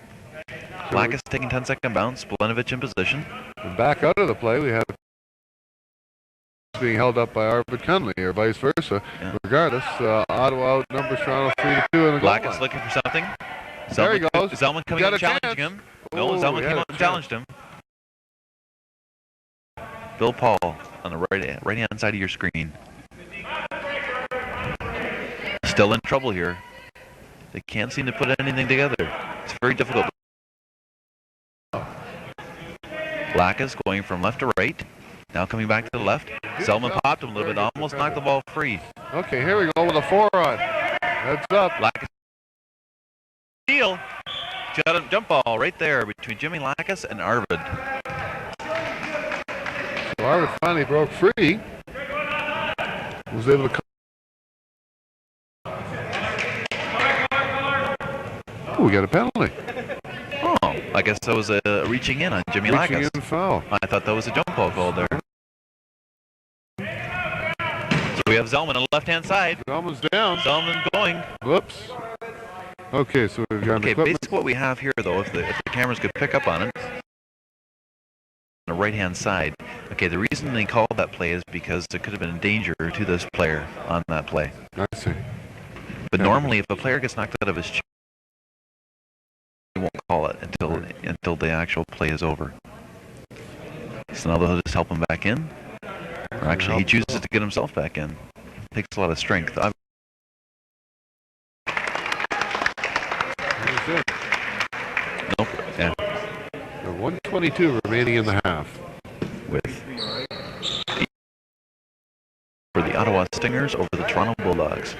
Lackas taking 10-second bounce. Blinovich in position.
And back out of the play, we had being held up by Arvid Cunley, or vice versa. Yeah. Regardless, Ottawa outnumbers Toronto 3-2 in the goal
Lackas looking for something.
There he goes.
Zelman coming in and challenging him. No, Zelman came out and challenged him. Bill Paul on the right-hand side of your screen. Still in trouble here. They can't seem to put anything together. It's very difficult. Lackas going from left to right. Now coming back to the left. Zelman popped him a little bit, almost knocked the ball free.
Okay, here we go with a 4 on. Heads up.
Lackas. Steal. Got a jump ball right there between Jimmy Lackas and Arvid.
So Arvid finally broke free. Was able to. Oh, we got a penalty.
Oh, I guess that was a reaching in on Jimmy Lackas.
Reaching in foul.
I thought that was a jump ball called there. So we have Zelman on the left-hand side.
Zelman's down.
Zelman going.
Whoops. Okay, so we've got
basically what we have here, though, if the cameras could pick up on it, on the right-hand side. Okay, the reason they called that play is because there could have been a danger to this player on that play.
I see.
But normally, if a player gets knocked out of his chair, won't call it until the actual play is over. So now they'll just help him back in. Or actually, he chooses to get himself back in. Takes a lot of strength. Nope. Yeah.
1:22 remaining in the half.
For the Ottawa Stingers over the Toronto Bulldogs.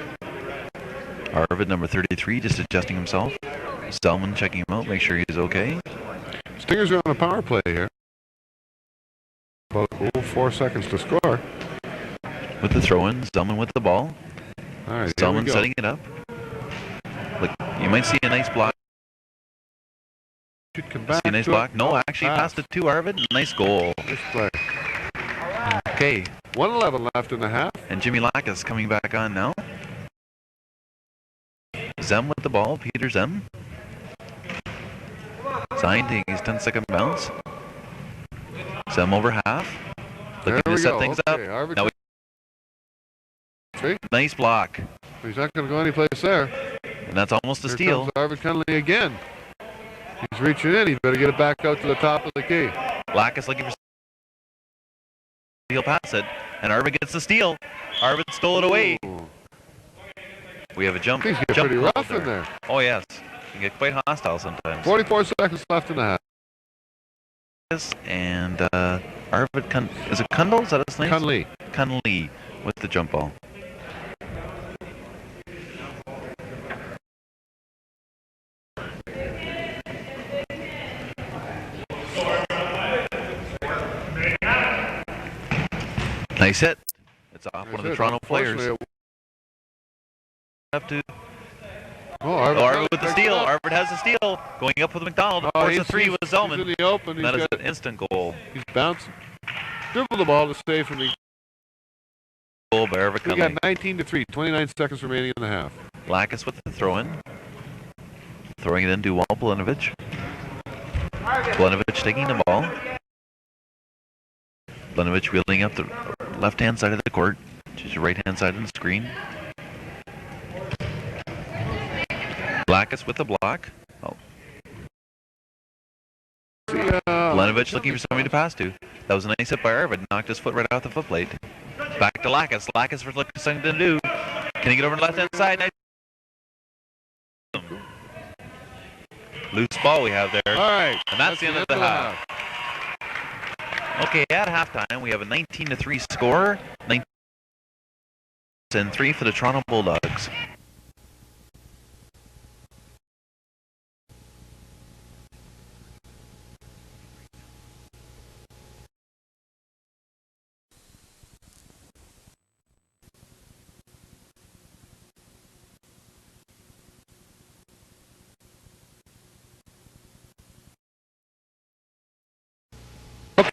Arvid, number 33, just adjusting himself. Zellman checking him out, make sure he's okay.
Stingers are on a power play here. About 4 seconds to score.
With the throw-in, Zellman with the ball.
All right,
Zellman setting it up. Look, you might see a nice block.
Should come back.
See a nice block. No, actually passed it to Arvid. Nice goal.
Nice play.
Okay.
1:11 left in the half.
And Jimmy Lackas coming back on now. Zem with the ball. Peter Zem. Sign taking his 10-second bounce. Zem over half. Looking to set things up. Now nice block.
He's not going to go anyplace there.
And that's almost a steal.
Arvid Cunley again. He's reaching in. He's better get it back out to the top of the key.
Lackas looking for. He'll pass it, and Arvid gets the steal. Arvid stole it away.
Ooh.
We have a jump.
Things get pretty rough in there.
Oh yes, you can get quite hostile sometimes.
44 seconds left in the half.
And Arvid is it Kundal? Is that his name?
Cunley.
Cunley with the jump ball. Nice hit. It's off one of the Toronto players. Have to. Arvid with the steal. Arvid has the steal. Going up with McDonald. Force a three with Zellman.
He's in the open.
That is an instant goal.
He's bouncing. Dribble the ball to stay from the
goal by Arvid
Cunley. We got 19-3. 29 seconds remaining in the half.
Lackas with the throw-in. Throwing it into Walt Blinovich. Blinovich taking the ball. Blinovich wheeling up the left-hand side of the court. She's your right-hand side of the screen. Lackas with the block. Oh. Blinovich looking for somebody to pass to. That was a nice hit by Arvid. Knocked his foot right off the foot plate. Back to Lackas. Lackas for looking for something to do. Can he get over to the left-hand side? Nice. Loose ball we have there.
All right.
And that's the end of the half. Okay, at halftime, we have a 19-3 score. 19-3 for the Toronto Bulldogs.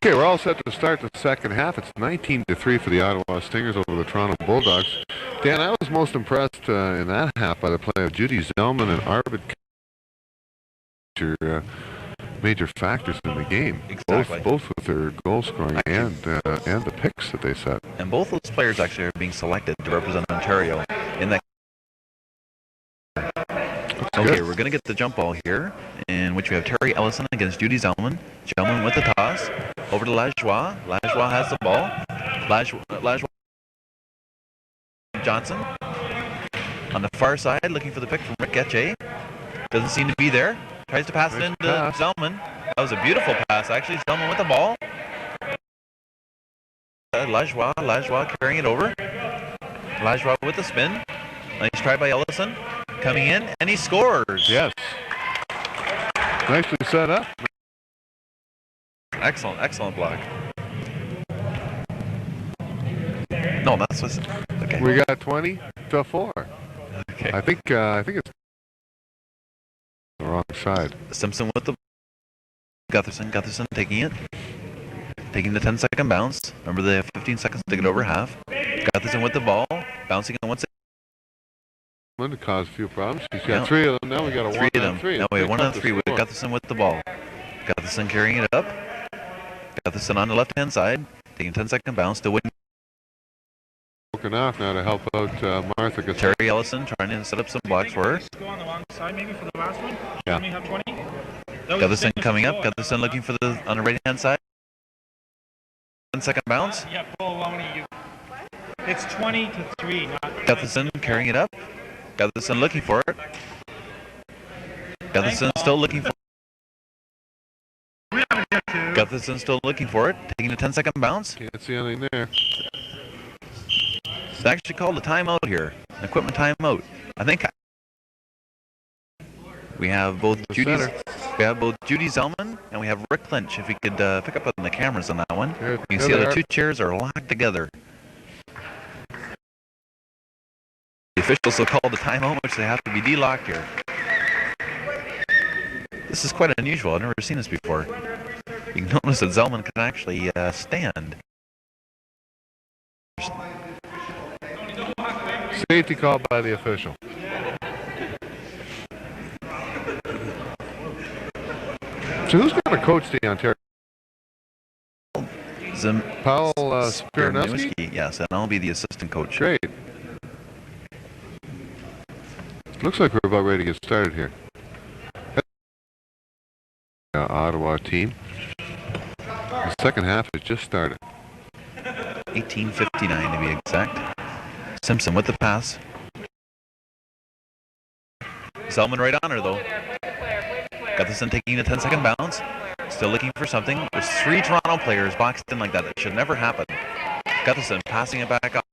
Okay, we're all set to start the second half. It's 19-3 for the Ottawa Stingers over the Toronto Bulldogs. Dan, I was most impressed in that half by the play of Judy Zellman and Arvid Cunley, major factors in the game.
Exactly.
Both with their goal scoring and the picks that they set.
And both those players actually are being selected to represent Ontario in that. Okay, we're going to get the jump ball here, in which we have Terry Ellison against Judy Zellman. Zellman with the toss. Over to Lajoie. Lajoie has the ball. Lajoie Johnson on the far side, looking for the pick from Rick Etche. Doesn't seem to be there. Tries to pass it into Zellman. That was a beautiful pass, actually. Zellman with the ball. Lajoie carrying it over. Lajoie with the spin. Nice try by Ellison. Coming in, and he scores.
Yes. Nicely set up.
Excellent block. No, that's what's okay.
We got 20-4.
Okay.
I think it's the wrong side.
Simpson with the Gutherson taking it. Taking the 10-second bounce. Remember they have 15 seconds to get over half. Gutherson with the ball, bouncing on one side.
To cause a few problems. He's got three of them. Now we got a 1-on-3.
Now we have 1-on-3 with Gutherson with the ball. Gutherson carrying it up. Gutherson on the left-hand side, taking 10-second bounce to win.
Broken off now to help out Martha.
Terry Ellison trying to set up some blocks for her.
Go on the long side maybe for the last one.
Yeah.
Have 20.
Gutherson coming up. Gutherson looking for the on the right-hand side. 10-second bounce.
Yeah, Paul, how many you? It's 20-3.
Gutherson carrying it up. Gutherson looking for it. Gutherson still looking for it. Gutherson still looking for it. Taking a 10-second bounce.
Can't see anything there.
It's actually called a timeout here. An equipment timeout. I think we have both Judy Zellman and we have Rick Lynch. If we could pick up on the cameras on that one. You can see the two chairs are locked together. The officials will call the timeout, which they have to be de-locked here. This is quite unusual. I've never seen this before. You can notice that Zellman can actually stand.
Safety called by the official. So who's going to coach the Ontario? Paul Spiranowski?
Yes, and I'll be the assistant coach.
Great. Looks like we're about ready to get started here. Ottawa team. The second half has just started.
18:59 to be exact. Simpson with the pass. Zellman right on her though. Gutherson taking a 10-second bounce. Still looking for something. There's 3 Toronto players boxed in like that. That should never happen. Gutherson passing it back up.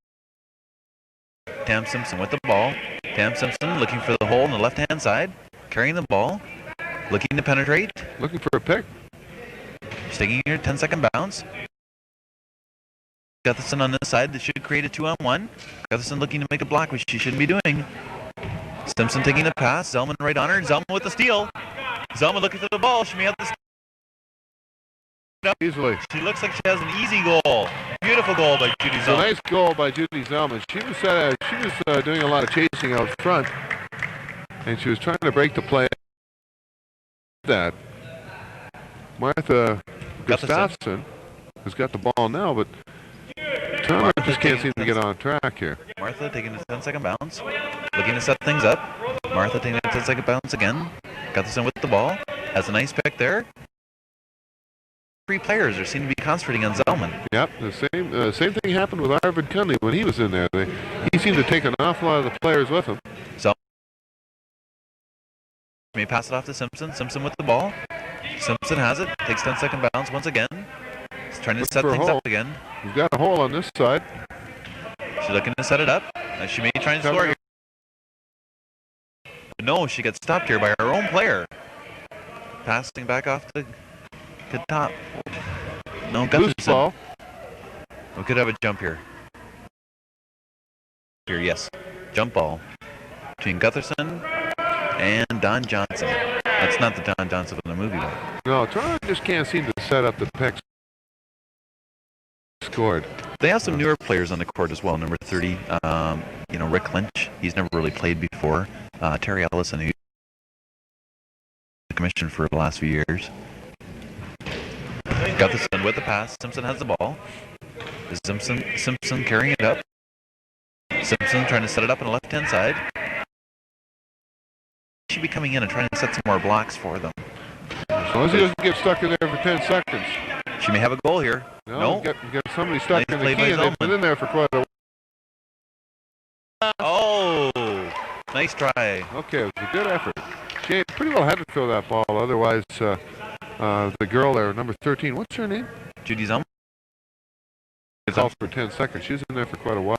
Tam Simpson with the ball. Tam Simpson looking for the hole on the left-hand side. Carrying the ball. Looking to penetrate.
Looking for a pick.
She's taking her 10-second bounce. Gutherson on this side. This should create a 2-on-1. Gutherson looking to make a block, which she shouldn't be doing. Simpson taking the pass. Zellman right on her. Zellman with the steal. Zellman looking for the ball. She may have the steal.
Easily.
She looks like she has an easy goal. Beautiful goal by Judy Zellman.
A nice goal by Judy Zellman. She was doing a lot of chasing out front, and she was trying to break the play. That Martha Gustafson has got the ball now, but Toronto just can't seem to get on track here.
Martha taking a 10-second bounce, looking to set things up. Martha taking a 10-second bounce again. Gutherson with the ball. Has a nice pick there. 3 players are seem to be concentrating on Zellman.
Yep, the same thing happened with Arvid Cunley when he was in there. He seemed to take an awful lot of the players with him.
Zellman may pass it off to Simpson. Simpson with the ball. Simpson has it. Takes 10-second bounce once again. He's trying to set things up again.
He's got a hole on this side.
She's looking to set it up. She may try and score here. But no, she gets stopped here by her own player. Passing back off the top. No, Gutherson. We could have a jump here. Yes. Jump ball between Gutherson and Don Johnson. That's not the Don Johnson from the movie, though.
No, Toronto just can't seem to set up the picks. Scored.
They have some newer players on the court as well. Number 30, Rick Lynch. He's never really played before. Terry Ellison, who's commissioned for the last few years. Gutherson with the pass. Simpson has the ball. Simpson carrying it up. Simpson trying to set it up on the left-hand side. He should be coming in and trying to set some more blocks for them.
As long as he doesn't get stuck in there for 10 seconds.
She may have a goal here. No.
You got somebody stuck
Nice
in the key, and they've been in there for quite a while.
Oh, nice try.
Okay, it was a good effort. She pretty well had to throw that ball, otherwise the girl there, number 13, what's her name?
Judy Zellman.
Called for 10 seconds. She was in there for quite a while.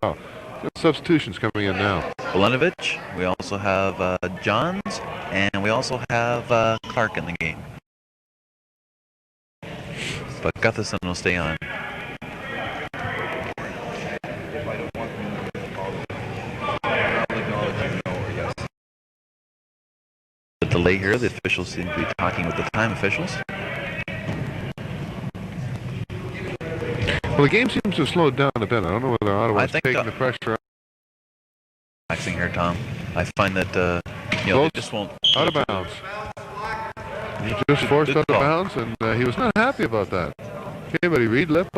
Got substitutions coming in now.
Belenovich. We also have Johns, and we also have Clark in the game. But Gutherson will stay on. The delay here, the officials seem to be talking with the time officials.
Well, the game seems to have slowed down a bit. I don't know whether Ottawa's taking the pressure up.
Relaxing here, Tom. I find that they just won't.
Out of bounds. He just forced out of bounds, and he was not happy about that. Anybody read lip?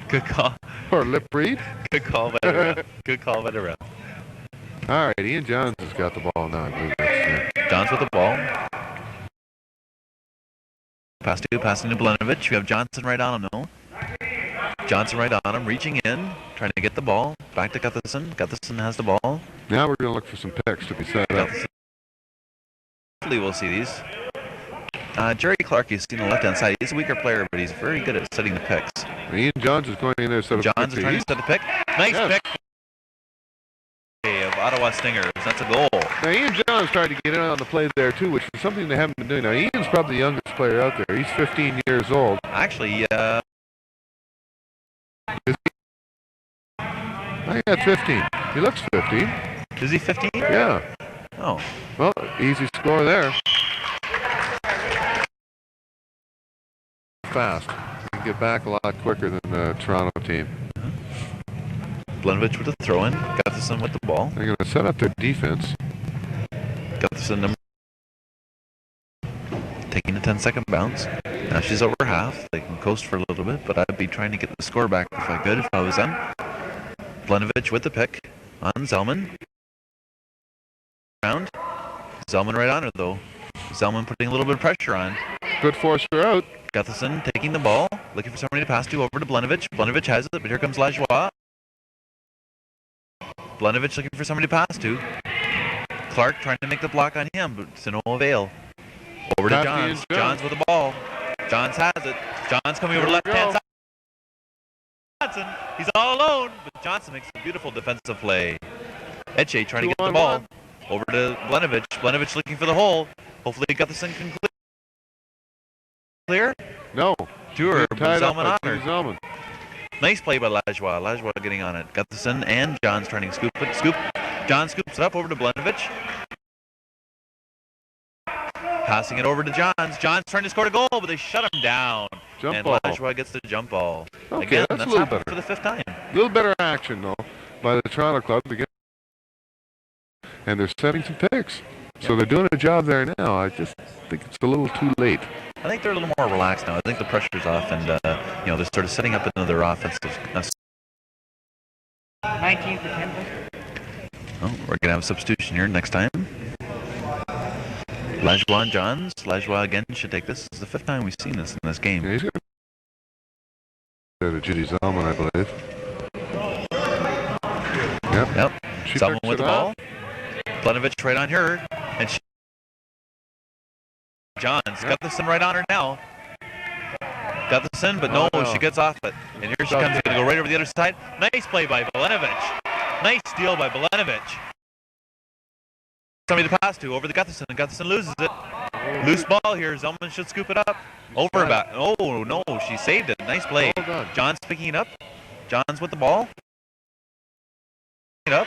Good call.
Or lip read?
Good call by the ref. Good call by the ref.
All right, Ian Johns has got the ball now.
Johns with the ball. Pass to, passing to Blenovic. We have Johnson right on him, though. Johnson right on him, reaching in, trying to get the ball. Back to Gutherson. Gutherson has the ball.
Now we're going to look for some picks to be set up.
Hopefully we'll see these. Jerry Clark, you've seen the left-hand side. He's a weaker player, but he's very good at setting the picks.
Ian Johns is going in there to set up.
Johns is trying to set the pick. Nice pick of Ottawa Stingers. That's a goal.
Now, Ian Johns tried to get in on the play there, too, which is something they haven't been doing. Now, Ian's probably the youngest player out there. He's 15 years old.
Actually,
I think that's 15. He looks 15.
Is he 15?
Yeah.
Oh.
Well, easy score there. Fast. You can get back a lot quicker than the Toronto team.
Blenovic with the throw-in. Gutherson with the ball.
They're going to set up their defense.
Gutherson number taking a 10-second bounce. Now she's over half. They can coast for a little bit, but I'd be trying to get the score back if I could, if I was them. Blenovic with the pick on Zellman. Round. Zellman right on her, though. Zellman putting a little bit of pressure on.
Good force her out.
Gutherson taking the ball, looking for somebody to pass to over to Blenovic. Blenovic has it, but here comes Lajoie. Blenovic looking for somebody to pass to. Clark trying to make the block on him, but to no avail. Over to Johns. Johns with the ball. Johns has it. Johns coming over to left-hand side. Johnson, he's all alone, but Johnson makes a beautiful defensive play. Etche trying to get the ball. Over to Blenovic. Blenovic looking for the hole. Hopefully Gutherson can clear.
No.
To her,
Zellman on her.
Nice play by Lajoie. Lajoie getting on it. Gutherson and Johns trying to scoop it. John scoops it up over to Blenovic. Passing it over to Johns. Johns trying to score a goal, but they shut him down. And Lajoie gets the jump ball.
Okay,
again,
that's
that's
a little
happened
better.
For the fifth time.
A little better action, though, by the Toronto club. And they're setting some picks. So they're doing a job there now. I just think it's a little too late.
I think they're a little more relaxed now. I think the pressure's off, and they're sort of setting up another offensive.
19 for 10.
Oh, we're gonna have a substitution here next time. Lajoie and Johns. Lajoie again should take this. This is the fifth time we've seen this in this game.
Yeah, he's going to Judy Zellman, I believe.
Yep. Zellman with the ball. Blenovic right on her, and Johns. Gutherson right on her now. Gutherson, but no, she gets off it. And here she comes, going to go right over the other side. Nice play by Blenovic. Nice steal by Blenovic. Somebody to pass to over the Gutherson, and Gutherson loses it. Loose ball here. Zellman should scoop it up. Over back. Oh, no, she saved it. Nice play. Johns picking it up. Johns with the ball. It up.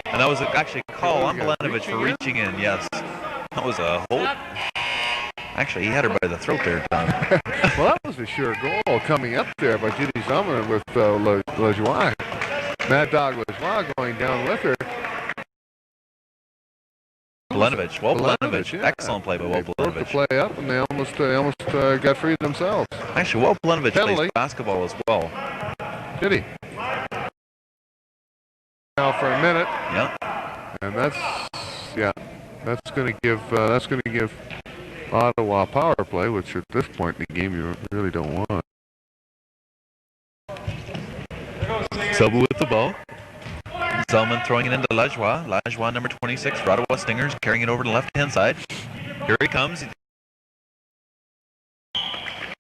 And that was actually a call on Blenovic for reaching in, yes. That was a hold. Actually, he had her by the throat there, Don.
Well, that was a sure goal coming up there by Judy Zellman with Lajoie. Mad Dog Lajoie going down with her.
Blenovic, Blenovic. Yeah. Excellent play by Blenovic.
They broke the play up, and they almost got free themselves.
Actually, Blenovic plays basketball as well.
Did he? Now for a minute.
Yeah.
And that's going to give Ottawa power play, which at this point in the game you really don't want.
Selbu with the ball. Zellman throwing it into Lajoie. Lajoie number 26 for Ottawa Stingers, carrying it over to the left-hand side. Here he comes.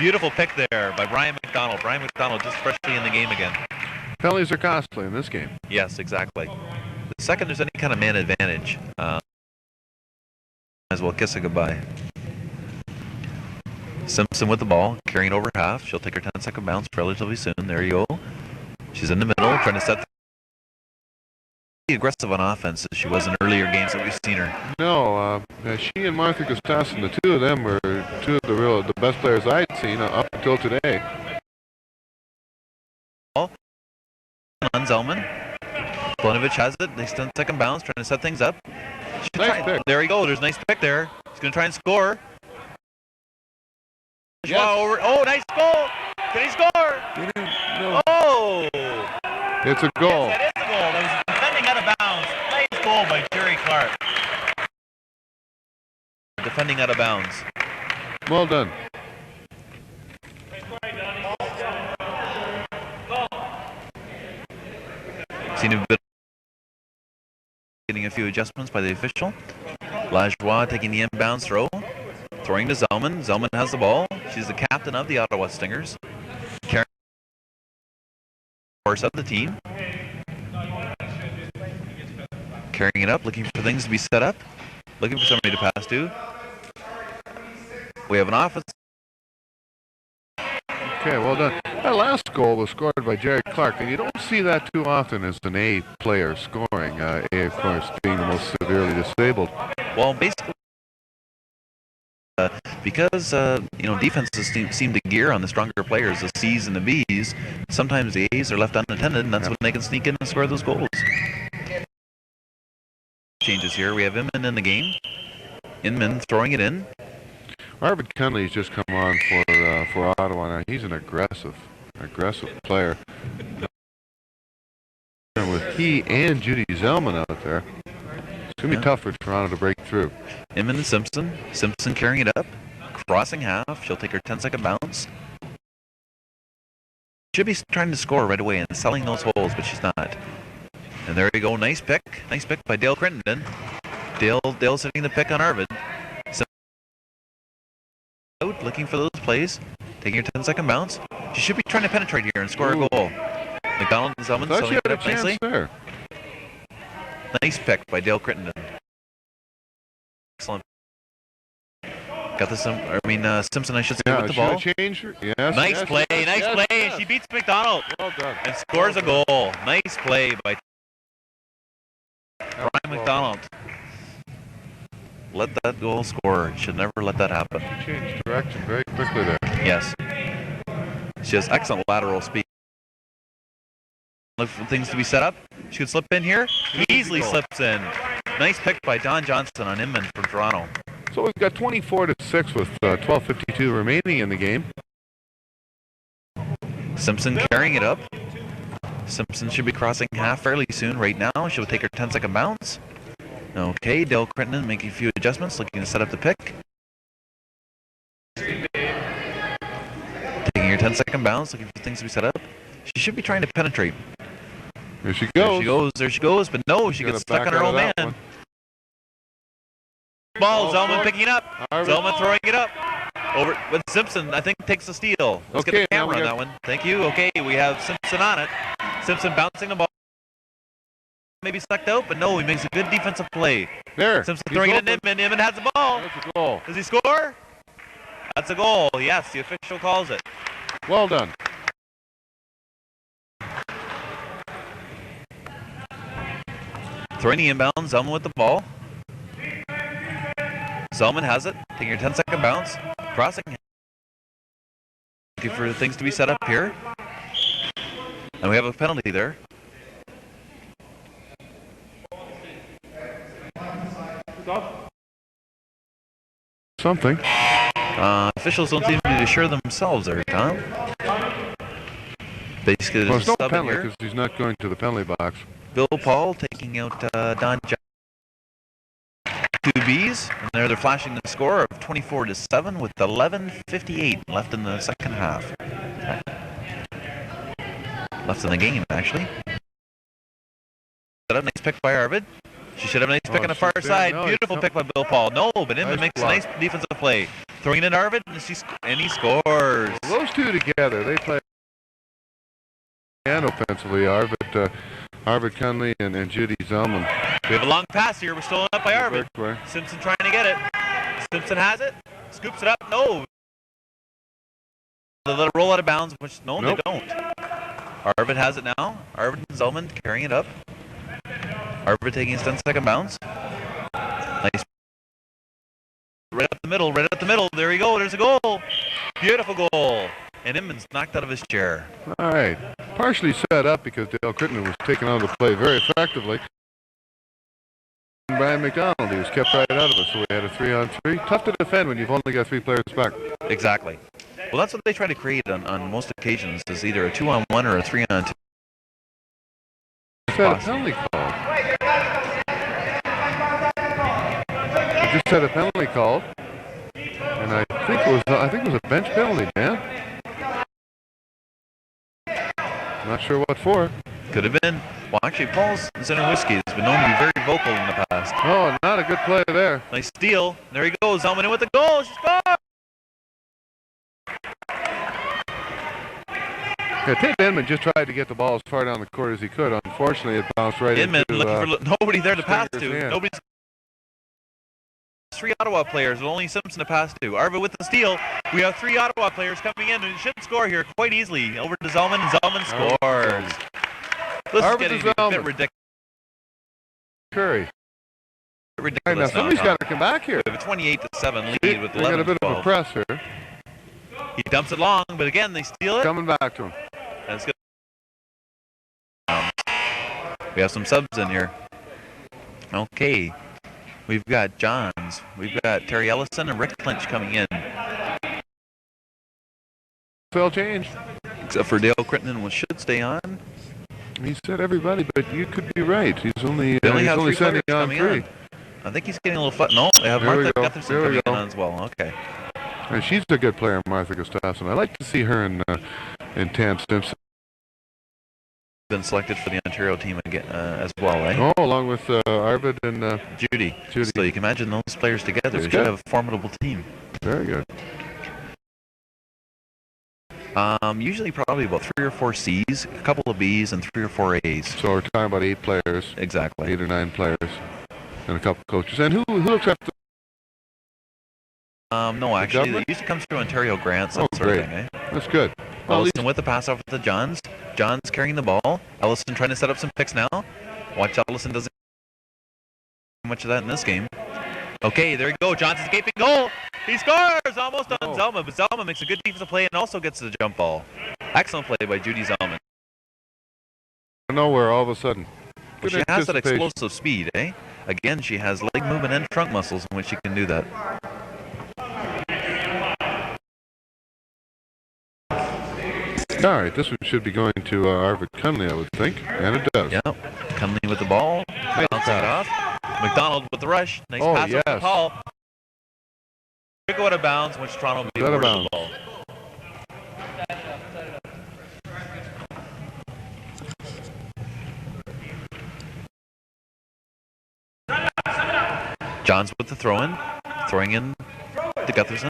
Beautiful pick there by Brian McDonald. Brian McDonald just freshly in the game again.
Penalties are costly in this game.
Yes, exactly. The second there's any kind of man advantage, might as well kiss it goodbye. Simpson with the ball, carrying over half. She'll take her 10-second bounce relatively soon. There you go. She's in the middle, trying to set the aggressive on offense as she was in earlier games that we've seen her.
No, she and Martha Gustafson, the two of them were two of the best players I'd seen up until today.
On Zellman. Blenovic has it. Nice 10-second bounce, trying to set things up.
Nice pick.
There you go. There's a nice pick there. He's going to try and score.
Yes.
Wow, oh, nice goal. Can he score?
No.
Oh!
It's a goal.
Yes, that is a goal. That was defending out of bounds. Nice goal by Jerry Clark. Defending out of bounds.
Well done.
Seen a bit getting a few adjustments by the official. Lajoie taking the inbound throw. Throwing to Zellman. Zellman has the ball. She's the captain of the Ottawa Stingers. Carrying force of the team. Carrying it up, looking for things to be set up. Looking for somebody to pass to. We have an offense.
Okay, well done. That last goal was scored by Jerry Clark, and you don't see that too often as an A player scoring. A, of course, being the most severely disabled.
Well, basically, because defenses seem to gear on the stronger players, the C's and the B's. Sometimes the A's are left unattended, and that's when they can sneak in and score those goals. Changes here. We have Inman in the game. Inman throwing it in.
Arvid Cunley's just come on for Ottawa now. He's an aggressive player. With he and Judy Zellman out there, it's going to be tough for Toronto to break through.
Inman and Simpson. Simpson carrying it up. Crossing half. She'll take her 10-second bounce. Should be trying to score right away and selling those holes, but she's not. And there you go. Nice pick. Nice pick by Dale Crittenden. Dale setting the pick on Arvid. Out looking for those plays. Taking her 10-second bounce. She should be trying to penetrate here and score a goal. McDonald and Zellman selling it up nicely.
There.
Nice pick by Dale Crittenden. Excellent. Got this. Simpson, I should say, with the ball.
Yes,
nice play. Nice play. Yes. She beats McDonald.
Well done.
And scores a goal. Nice play by Brian McDonald. Let that goal score. Should never let that happen.
She changed direction very quickly there.
Yes. She has excellent lateral speed. Look for things to be set up. She could slip in here. Easily slips in. Nice pick by Don Johnston on Inman from Toronto.
So we've got 24-6 with 12:52 remaining in the game.
Simpson carrying it up. Simpson should be crossing half fairly soon. Right now, she'll take her 10-second bounce. Okay, Dale Crittenden making a few adjustments, looking to set up the pick. Taking her 10-second bounce, looking for things to be set up. She should be trying to penetrate.
There she goes.
There she goes, but no, she gets stuck on her own man. Ball, Zellman picking it up. Zellman throwing it up. Over with Simpson, I think takes the steal. Let's get the camera on that one. Thank you. Okay, we have Simpson on it. Simpson bouncing the ball. Maybe sucked out, but no, he makes a good defensive play.
There.
Simpson throwing it in Inman. Inman has the ball.
That's a goal.
Does he score? That's a goal. Yes, the official calls it.
Well done.
Throwing the inbound. Zellman with the ball. Zellman has it. Taking your 10-second bounce. Crossing. Looking for things to be set up here. And we have a penalty there.
Something.
Officials don't seem to be sure themselves there, Tom. Basically,
there's no penalty because he's not going to the penalty box.
Bill Paul taking out Don Johnston. 2 Bs, and there they're flashing the score of 24-7 with 11:58 left in the second half. Left in the game, actually. Set up, nice pick by Arvid. She should have a nice pick on the far side. Beautiful pick by Bill Paul. No, but Inman makes a nice defensive play. Throwing it in Arvid, and he scores.
Those two together, they play and offensively. Arvid Cunley and Judy Zellman.
We have a long pass here. We're stolen up by Arvid. Simpson trying to get it. Simpson has it. Scoops it up. No. They let it roll out of bounds, which they don't. Arvid has it now. Arvid and Zellman carrying it up. Arvid taking his 10-second bounce. Nice. Right up the middle. There we go. There's a goal. Beautiful goal. And Inman's knocked out of his chair.
All right. Partially set up because Dale Crittenden was taken out of the play very effectively. Brian McDonald, he was kept right out of it, so we had a 3-on-3. Tough to defend when you've only got 3 players back.
Exactly. Well, that's what they try to create on most occasions, is either a 2-on-1 or a 3-on-2.
Just had a penalty called. We just had a penalty called, and I think it was a bench penalty, man. Not sure what for.
Could have been. Well, actually, Paul Zenowski has been known to be very vocal in the past.
Oh, not a good play there.
Nice steal. There he goes. Zellman in with the goal. She scored!
Yeah, Tate Inman just tried to get the ball as far down the court as he could. Unfortunately, it bounced right
Inman
into
looking for nobody there to pass to.
hand.
Nobody's. 3 Ottawa players with only Simpson to pass to. Arva with the steal. We have 3 Ottawa players coming in and should score here quite easily. Over to Zellman, and Zellman scores. This is getting to be a bit ridiculous.
Curry.
Ridiculous.
Now somebody's got to come back here.
We have a 28-7 lead with 11.
They got a bit of a press here.
He dumps it long, but again they steal it.
Coming back to him.
That's good. We have some subs in here. Okay. We've got Johns. We've got Terry Ellison and Rick Clinch coming in.
Spell change.
Except for Dale Crittenden, which should stay on.
He said everybody, but you could be right. He's only
three
sending
players
on
coming
3.
on. I think he's getting a little No, they have
There we
Martha
go.
Gutherson
There we
coming in
go.
as well. Okay.
And she's a good player, Martha Gustafson. I like to see her in Tam Simpson.
Been selected for the Ontario team again as well, eh?
Oh, along with Arvid and
Judy.
Judy.
So you can imagine those players together.
That's
They
good.
should have a formidable team.
Very good.
Usually probably about 3 or 4 C's, a couple of B's, and 3 or 4 A's.
So we're talking about 8 players,
Exactly.
8 or 9 players, and a couple coaches. And who looks after?
No, actually,
government?
it used to come through Ontario grants, that
Oh,
sort of
great.
thing, eh?
That's good. Well, at
Ellison with the pass off to Johns. Johns carrying the ball. Ellison trying to set up some picks now. Watch Ellison doesn't much of that in this game. Okay, there you go. Johns escaping goal. He scores! Almost on Zellman, but Zellman makes a good defensive play and also gets the jump ball. Excellent play by Judy Zellman.
nowhere all of a sudden.
Well, she has that explosive speed, eh? Again, she has leg movement and trunk muscles in which she can do that.
All right, this one should be going to Arvid Cunley, I would think, and it does.
Yep. Cunley with the ball. Bouncing it off. McDonald with the rush. Nice pass over to Paul. Should go out of bounds, which Toronto will be
Out of
awarded the ball. Johns with the throw-in. Throwing in to Gutherson.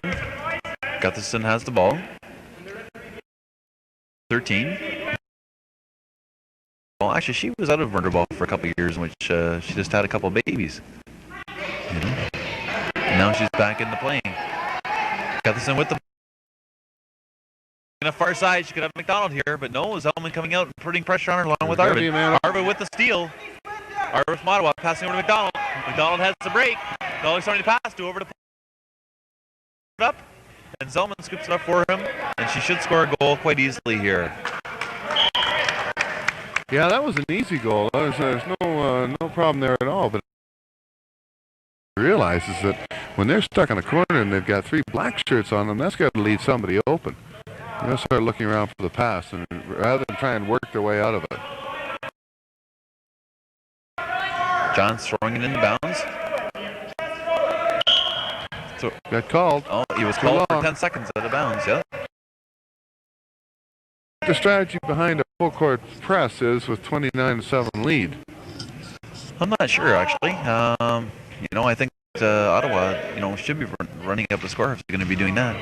Gutherson has the ball. 13. Well, actually, she was out of murder ball for a couple of years, in which she just had a couple of babies. You know? And now she's back into playing. Gutherson with the on the far side. She could have McDonald here, but no. Zellman coming out and putting pressure on her along with Arvid. Arvid with the steal. Arvid from Ottawa passing over to McDonald. McDonald has the break. McDonald starting to pass to over to up. And Zellman scoops it up for him, and she should score a goal quite easily here.
Yeah, that was an easy goal. There's no problem there at all. But realizes that when they're stuck in a corner and they've got 3 black shirts on them, that's got to leave somebody open. They're going to start looking around for the pass, and rather than try and work their way out of it.
John's throwing it into bounds. So,
got called.
Oh, he was called for 10 seconds out of bounds, yeah.
The strategy behind a full court press is with 29-7 lead.
I'm not sure, actually. I think Ottawa, should be running up the score if they're going to be doing that.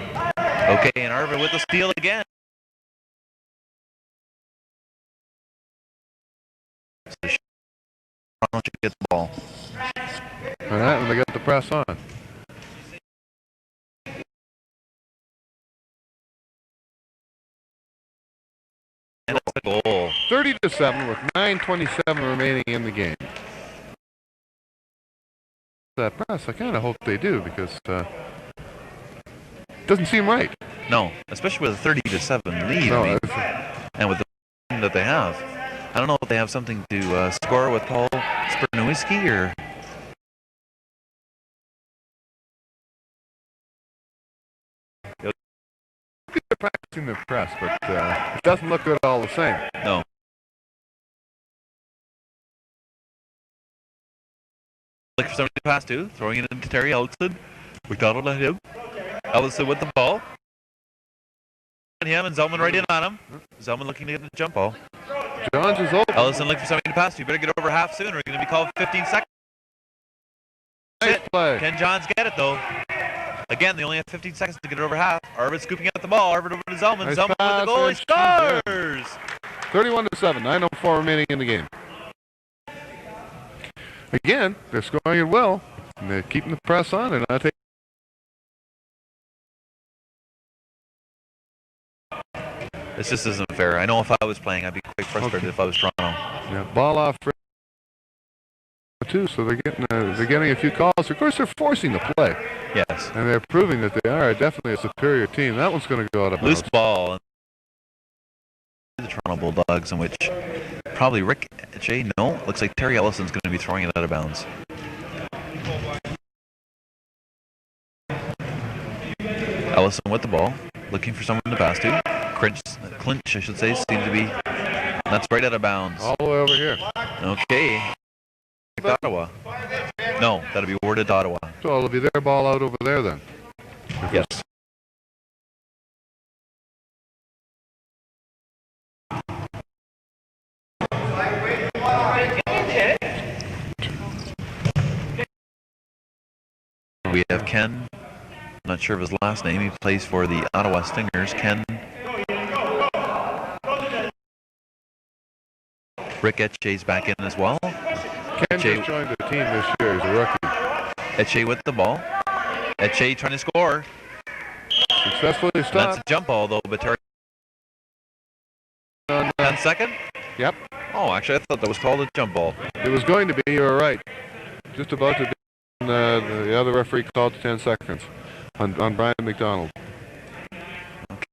Okay, and Arvid with the steal again. So Toronto should get the ball.
All right, and they got the press on.
And that's the goal.
30-7 with 9:27 remaining in the game. That press, I kind of hope they do because it doesn't seem right.
No, especially with a 30-7 lead.
No,
and with the team that they have. I don't know if they have something to score with Paul Spernowski or.
They're practicing the press, but it doesn't look good all the same.
No. Look for somebody to pass to, throwing it into Terry Ellison. McDonald at him. Ellison with the ball. And him and Zellman right in on him. Zellman looking to get the jump ball.
Johns is open.
Ellison looking for somebody to pass to. You better get over half soon. We're going to be called 15 seconds.
Nice play.
Can Johns get it, though? Again, they only have 15 seconds to get it over half. Arvid scooping out the ball. Arvid over to Zellman.
Nice
Zellman with the goal. He scores!
31-7. 9:04 remaining in the game. Again, they're scoring it well. And they're keeping the press on. They're not taking.
This just isn't fair. I know if I was playing, I'd be quite frustrated if I was Toronto.
Yeah, ball off too, so they're getting a few calls. Of course, they're forcing the play.
Yes.
And they're proving that they are definitely a superior team. That one's going to go out of bounds.
Loose ball. The Toronto Bulldogs, in which probably Rick J. No, looks like Terry Ellison's going to be throwing it out of bounds. Ellison with the ball, looking for someone to pass to. Clinch, I should say, seems to be. That's right out of bounds.
All the way over here.
Okay. Ottawa. No, that'll be worded to Ottawa.
So it'll be their ball out over there then.
Yes. We have Ken. Not sure of his last name. He plays for the Ottawa Stingers. Ken. Rick Etche's back in as well.
Ken just joined the team this year. He's a rookie.
Etche with the ball. Etche trying to score.
Successfully stopped.
That's a jump ball though, but Terry. 10 second?
Yep.
Oh, actually, I thought that was called a jump ball.
It was going to be. You were right. Just about to be. The other referee called 10 seconds on Brian McDonald.
Okay.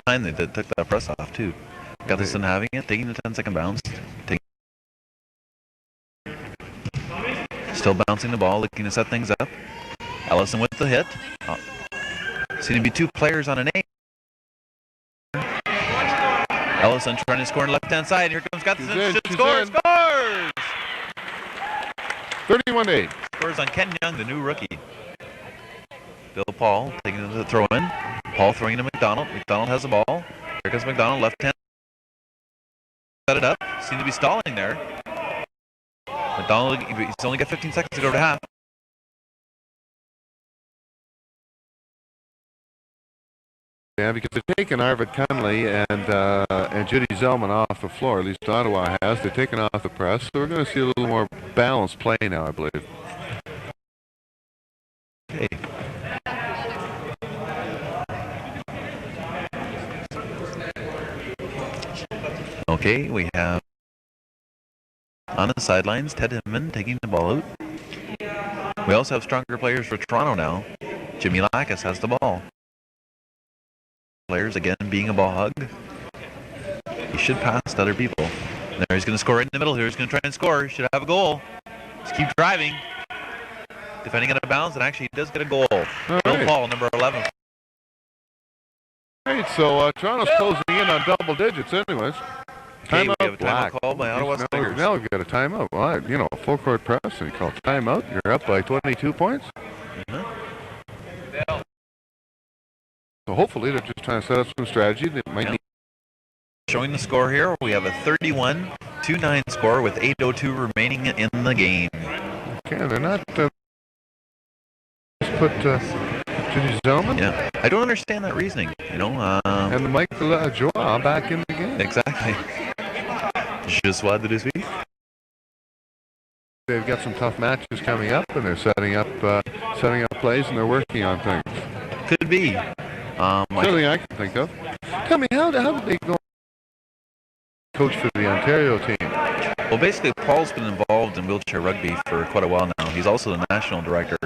Time they took that press off too. Gutherson having it, taking the 10-second bounce. Still bouncing the ball, looking to set things up. Ellison with the hit. Seem to be two players on an A. Ellison trying to score on the left-hand side. Here comes Gutherson. Scores!
31-8.
Scores on Ken Young, the new rookie. Bill Paul taking the throw in. Paul throwing to McDonald. McDonald has the ball. Here comes McDonald, left hand. Set it up. Seem to be stalling there. McDonald, he's only got 15 seconds to go to half.
Yeah, because they've taken Arvid Cunley and Judy Zellman off the floor. At least Ottawa has. They've taken off the press, so we're going to see a little more balanced play now, I believe.
Okay. Okay, we have on the sidelines Ted Hinman taking the ball out. We also have stronger players for Toronto now. Jimmy Lackas has the ball. Players again being a ball hug. He should pass to other people. And there he's going to score right in the middle here. He's going to try and score. He should have a goal. Just keep driving. Defending out of bounds, and actually he does get a goal. Bill Paul, number 11.
All right, so Toronto's closing in on double digits anyways.
Okay, we have a timeout call by Ottawa Stingers.
Now we've got a timeout. Well, you know, full court press, and you call timeout. You're up by 22 points. So hopefully they're just trying to set up some strategy that might need.
Showing the score here, we have a 31-9 score with 8:02 remaining in the game.
Okay, they're not just put Judy Zellman.
Yeah, I don't understand that reasoning. You know,
and Michael Joa back in the game.
Exactly. Je suis de suite.
They've got some tough matches coming up, and they're setting up plays, and they're working on things.
Could be.
Something I can think of. Tell me, how did they go coach for the Ontario team?
Well, basically, Paul's been involved in wheelchair rugby for quite a while now. He's also the national director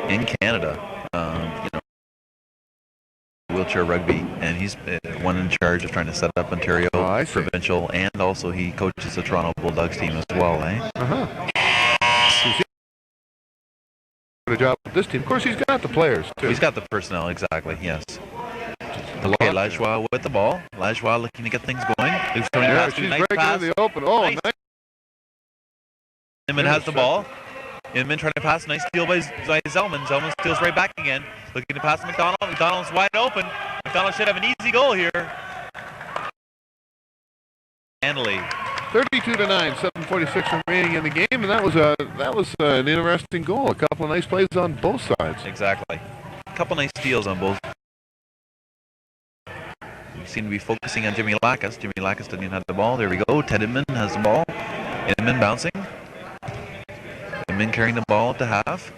in Canada, you know, wheelchair rugby, and he's one in charge of trying to set up Ontario provincial, and also he coaches the Toronto Bulldogs team as well, eh?
A job with this team. Of course, he's got the players too.
He's got the personnel, exactly. Yes. Okay, Lajoie with the ball. Lajoie looking to get things going.
She's breaking in the open. Oh, nice.
Hinman has the ball. Inman trying to pass. Nice steal by Zellman. Zellman steals right back again. Looking to pass to McDonald. McDonald's wide open. McDonald should have an easy goal here. Handily.
32-9, 7:46 remaining in the game, and that was an interesting goal. A couple of nice plays on both sides.
Exactly. A couple nice steals on both. We seem to be focusing on Jimmy Lackas. Jimmy Lackas doesn't even have the ball. There we go. Ted Inman has the ball. Inman bouncing. Inman carrying the ball up to half.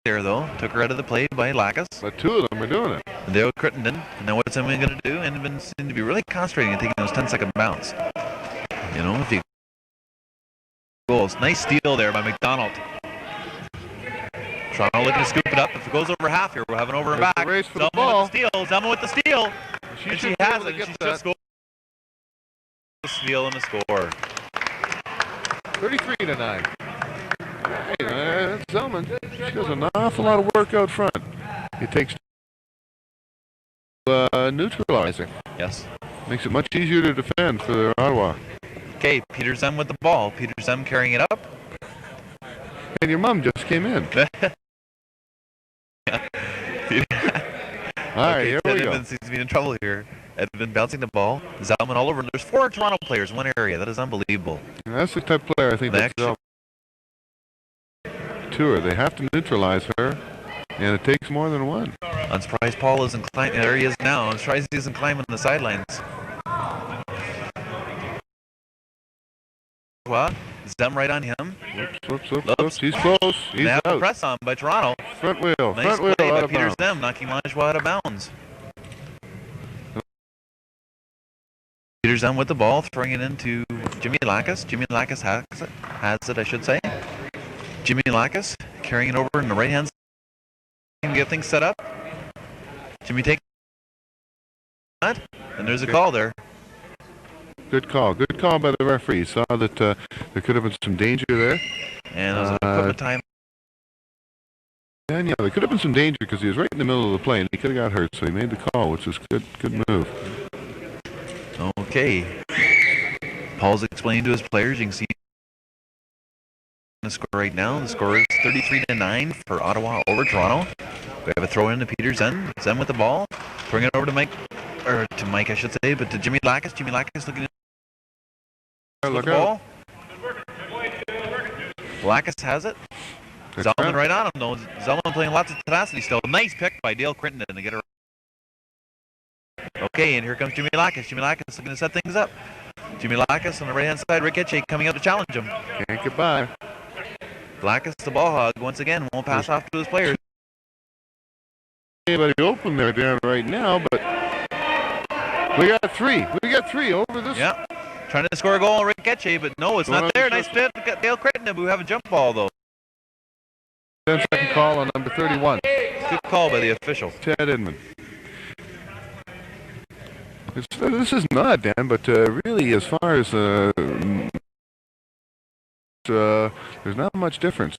There though, took her out of the play by Lackas.
But two of them are doing it.
Dale Crittenden. And now what's Inman going to do? Inman seemed to be really concentrating and taking those 10-second bounce. You know, if he goals. Nice steal there by McDonald. Toronto looking to scoop it up. If it goes over half here, we'll have an over and
There's
back.
a race for
Zellman
the ball.
with the steal. Zellman with the steal. And she has it. She just goes. Steal and a score.
33-9. Hey, Zellman, she does an awful lot of work out front. It takes neutralizing.
Yes.
Makes it much easier to defend for Ottawa.
Okay, Peter Zem with the ball. Peter Zem carrying it up.
And your mom just came in. All right, here we go.
Edmund seems to be in trouble here. Edmund bouncing the ball. Zellman all over. And there's 4 Toronto players in one area. That is unbelievable.
And that's the type of player I think that's Zellman. To her. They have to neutralize her, and it takes more than one.
I'm surprised Paul isn't climbing. There he is now. I'm surprised he isn't climbing the sidelines. What? Zem right on him.
Whoops. He's close. He's
out.
out.
Press on by Toronto.
Front wheel.
Nice
Front wheel
play
out
by
of
Peter
bounds.
Zem, knocking Lajoie out of bounds. Peter Zem with the ball, throwing it into Jimmy Lackas. Jimmy Lackas has it, I should say. Jimmy Lackas carrying it over in the right-hand side to get things set up. Jimmy takes that, and there's a call there.
Good call by the referee. Saw that there could have been some danger there.
And there's an equipment time.
And yeah, there could have been some danger because he was right in the middle of the play and he could have got hurt. So he made the call, which was good move.
Okay. Paul's explaining to his players. You can see the score right now. The score is 33-9 for Ottawa over Toronto. We have a throw in to Peter Zem. Zem with the ball. Throwing it over to Mike, I should say, but to Jimmy Lackas. Jimmy Lackas looking at the ball. Lackas has it. Zellman right on him though. Zellman playing lots of tenacity still. Nice pick by Dale Crittenden to get her. Okay, and here comes Jimmy Lackas. Jimmy Lackas looking to set things up. Jimmy Lackas on the right-hand side. Rick Etche coming out to challenge him.
Can't get by.
Lackas, the ball hog, once again, won't pass off to his players.
Anybody open there down right now, but we got three. We got 3 over this.
Yeah, trying to score a goal on Rick Etche, but no, it's not there. Nice fit. Got Dale Crittenden, who have a jump ball though.
10-second call on number 31.
Good call by the official.
Ted Inman. This is not, Dan, but really, as far as there's not much difference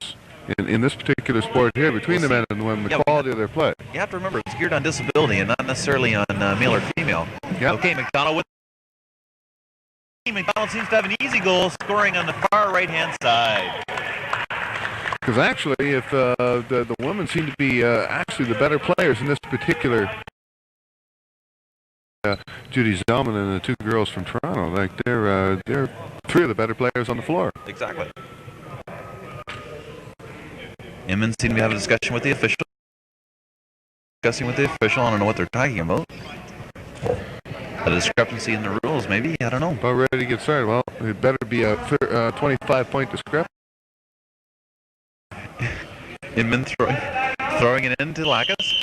in this particular sport here between the men and the women, the quality of their play.
You have to remember, it's geared on disability and not necessarily on male or female.
Yep.
Okay, McDonald with. McDonald seems to have an easy goal, scoring on the far right-hand side.
Because actually, if the women seem to be actually the better players in this particular. Judy Zellman and the 2 girls from Toronto, like they're 3 of the better players on the floor.
Exactly. Inman seemed to have a discussion with the official. I don't know what they're talking about. A discrepancy in the rules, maybe? I don't know.
About ready to get started. Well, it better be a 25-point discrepancy.
Inman throwing it into Lackas.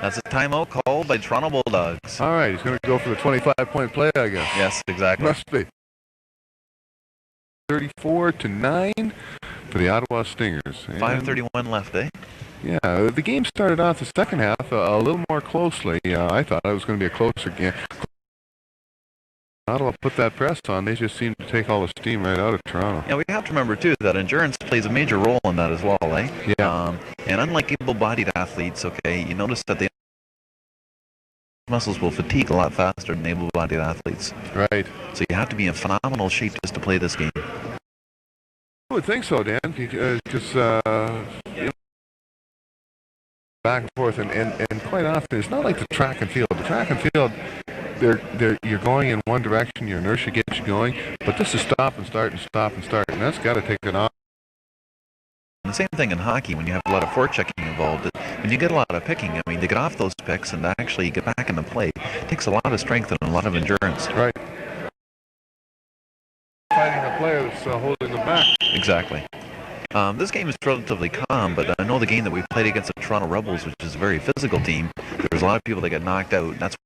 That's a timeout called by Toronto Bulldogs.
All right, he's going to go for the 25-point play, I guess.
Yes, exactly.
Must be. 34-9 for the Ottawa Stingers.
5:31 left, eh?
Yeah, the game started off the second half a little more closely. I thought it was going to be a closer game. Ottawa put that press on. They just seemed to take all the steam right out of Toronto.
Yeah, we have to remember, too, that endurance plays a major role in that as well, eh?
Yeah.
And unlike able-bodied athletes, okay, you notice that the muscles will fatigue a lot faster than able-bodied athletes.
Right.
So you have to be in phenomenal shape just to play this game.
would think so, Dan, because back and forth, and quite often it's not like the track and field. The track and field, you're going in one direction, your inertia gets you going, but this is stop and start and stop and start, and that's got to take it off.
The same thing in hockey when you have a lot of forechecking involved. When you get a lot of picking, I mean, to get off those picks and to actually get back into play, it takes a lot of strength and a lot of endurance.
Right. Fighting the player that's holding them back.
Exactly. This game is relatively calm, but I know the game that we played against the Toronto Rebels, which is a very physical team, there's a lot of people that get knocked out, and that's why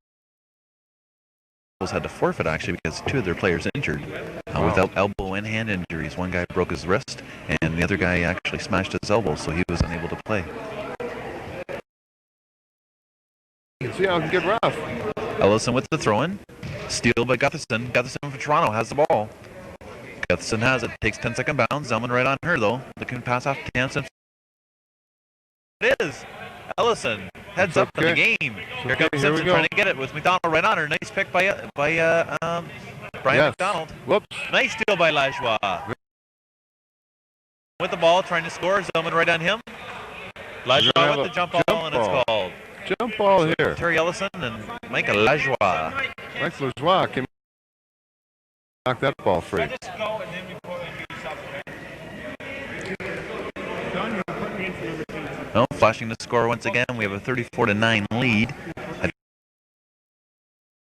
the Rebels had to forfeit, actually, because two of their players injured with elbow and hand injuries. One guy broke his wrist, and the other guy actually smashed his elbow, so he was unable to play.
You can see how it can get rough.
Ellison with the throw-in. Steal by Gutherson. Gutherson from Toronto has the ball. Gutherson has it. Takes 10-second bounce. Zellman right on her, though. Looking to pass off to Jansen. It is. Ellison heads up in the game. Here comes Simpson trying to get it with McDonald right on her. Nice pick by Brian McDonald.
Whoops.
Nice steal by Lajoie. With the ball, trying to score. Zellman right on him. Lajoie with the jump ball, and it's called.
Jump ball here.
Terry Ellison and Mike Lajoie.
Mike Lajoie can knock that ball free. No, flashing the score once again. We have a 34-9 lead.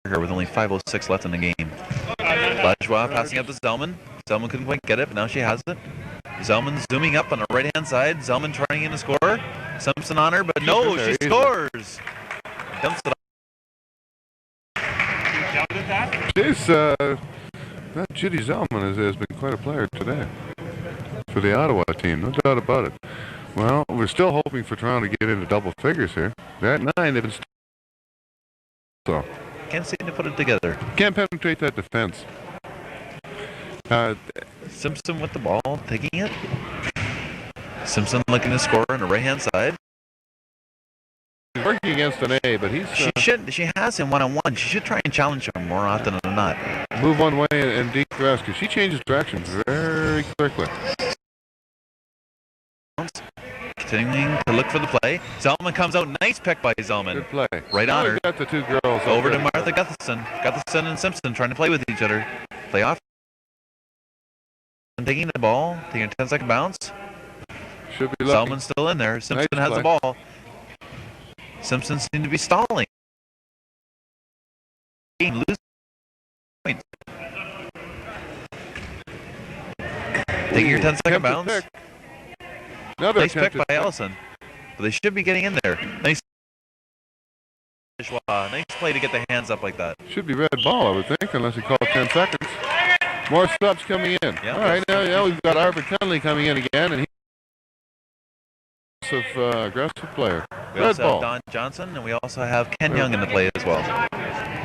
Here with only 5:06 left in the game. Lajoie passing up to Zellman. Zellman couldn't quite get it, but now she has it. Zellman zooming up on the right-hand side. Zellman trying in to score. Simpson on her, but no, she scores. Dumps it off. She's, that Judy Zellman has been quite a player today for the Ottawa team, no doubt about it. Well, we're still hoping for Toronto to get into double figures here. They're at 9. They've been so
can't seem to put it together.
Can't penetrate that defense.
Simpson with the ball, taking it. Simpson looking to score on the right-hand side.
He's working against an A, but he's...
She has him one-on-one. She should try and challenge him more often than not.
Move one way and deep thrust, because she changes direction very quickly.
Continuing to look for the play. Zellman comes out. Nice pick by Zellman.
Good play.
Right on her.
Got the two girls
over to Martha Gutherson. Gutherson and Simpson trying to play with each other. Play off. Taking the ball. Taking a 10-second bounce.
Should be lucky.
Zellman's still in there. Simpson
nice
has the ball. Simpson seemed to be stalling. Lose points. Taking your 10-second bounce. Nice pick by Ellison. But they should be getting in there. Nice play to get the hands up like that.
Should be red ball, I would think, unless he called 10 seconds. More subs coming in.
Yeah,
all right, now we've got Arvid Kenley coming in again, and he's aggressive player.
We also have Don Johnson, and we also have Ken Young in the play as well.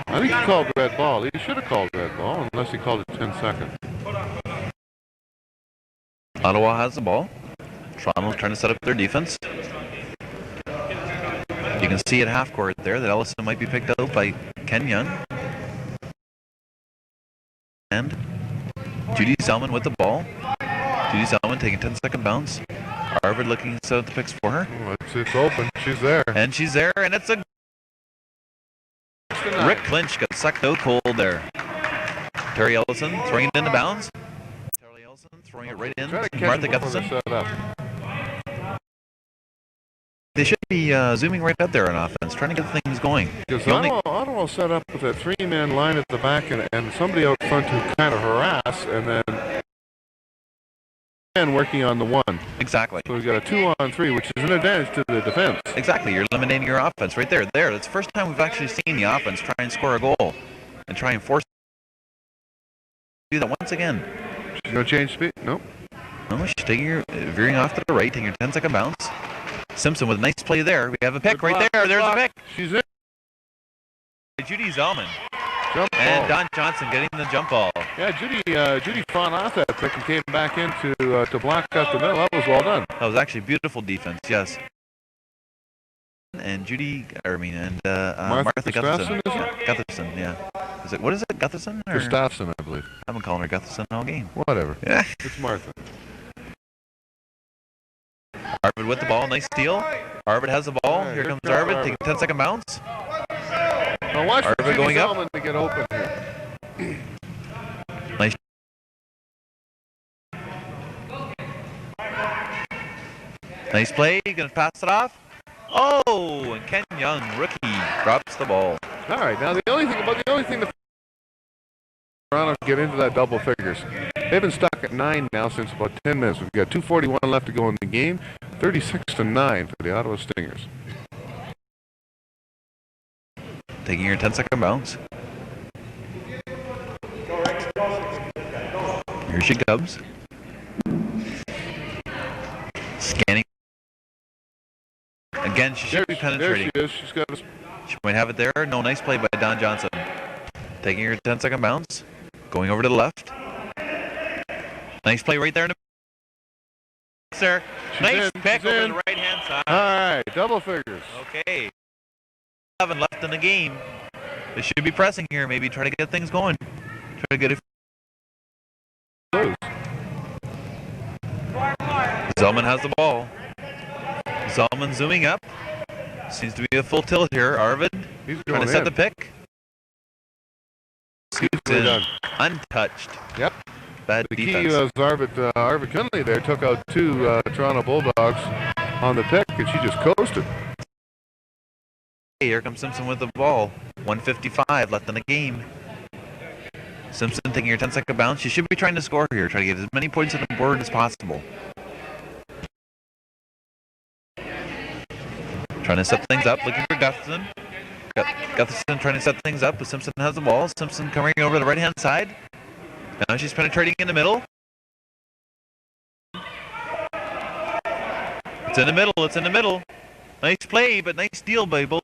I think he called red ball. He should have called red ball, unless he called it 10 seconds.
Ottawa has the ball. Toronto trying to set up their defense. You can see at half court there that Ellison might be picked out by Ken Young. And Judy Zellman with the ball. Judy Zellman taking 10-second bounce. Arvid looking to set up the picks for her.
Oh, it's open. She's there.
And she's there, and it's a... Rick Clinch got sucked out cold there. Terry Ellison throwing it into bounds. Terry Ellison throwing it right in. Martha Gutherson. They should be zooming right up there on offense, trying to get things going.
Because Ottawa set up with a three-man line at the back and somebody out front who kind of harass, and then working on the one.
Exactly.
So we've got a 2-on-3, which is an advantage to the defense.
Exactly. You're eliminating your offense right there. It's the first time we've actually seen the offense try and score a goal and try and force do that once again.
She's going to change speed? Nope.
No, she's veering off to the right, taking her 10-second bounce. Simpson with a nice play there. We have a pick right there. There's a pick.
She's in.
Judy Zellman.
Jump
and
ball.
Don Johnson getting the jump ball.
Yeah, Judy fought off that pick and came back in to block out the middle. That was well done.
That was actually beautiful defense, yes. And Martha Gutherson. Gutherson, yeah. What is it, Gutherson?
Gustafson, I believe.
I've been calling her Gutherson all game.
Whatever.
Yeah.
It's Martha.
Arvid with the ball. Nice steal. Arvid has the ball. Here comes Arvid. Taking a 10-second bounce.
Now watch
Arvid going up.
to get open here.
Nice. Nice play. Going to pass it off. Oh, and Ken Young, rookie, drops the ball.
All right. Now the only thing the Toronto get into that double figures. They've been stuck at 9 now since about 10 minutes. We've got 2:41 left to go in the game. 36-9 for the Ottawa Stingers.
Taking your 10-second bounce. Here she comes. Scanning. Again, she should be penetrating.
There she is. She's got a...
She might have it there. No, nice play by Don Johnson. Taking her 10-second bounce. Going over to the left. Nice play right there. Sir. Nice pick over the right-hand side.
All right, double figures.
Okay. 11 left in the game. They should be pressing here. Maybe try to get things going. Try to get it. Zellman has the ball. Zellman zooming up. Seems to be a full tilt here. Arvid trying to set the pick. Scoots in. Untouched.
Yep.
Bad
the
defense.
key was Arvid Cunley there took out 2 Toronto Bulldogs on the pick, and she just coasted.
Here comes Simpson with the ball. 1:55 left in the game. Simpson taking her 10-second bounce. She should be trying to score here. Try to get as many points on the board as possible. Trying to set things up. Looking for Gustafson. Gustafson trying to set things up, but Simpson has the ball. Simpson coming over the right-hand side. Now she's penetrating in the middle. It's in the middle. It's in the middle. Nice play, but nice steal by both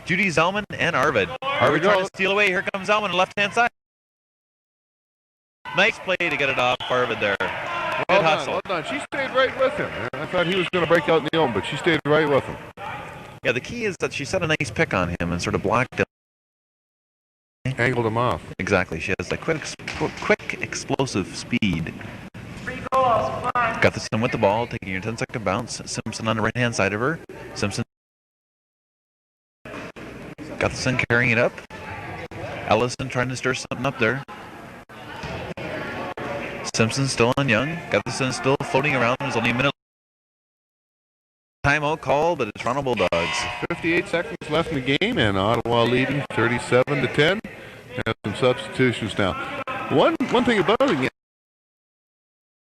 Judy Zellman and Arvid. Arvid trying to steal away. Here comes Zellman on the left-hand side. Nice play to get it off Arvid there. Good hustle.
Well done. She stayed right with him. I thought he was going to break out in the own, but she stayed right with him.
Yeah, the key is that she set a nice pick on him and sort of blocked him.
Angled him off.
Exactly. She has that quick, explosive speed. Gustafson with the ball, taking your 10-second bounce. Simpson on the right-hand side of her. Simpson. Gustafson carrying it up. Ellison trying to stir something up there. Simpson still on Young. Gustafson still floating around. There's only a minute. Timeout call, but it's Toronto Bulldogs.
58 seconds left in the game, and Ottawa leading 37-10. Have some substitutions now. One thing about it,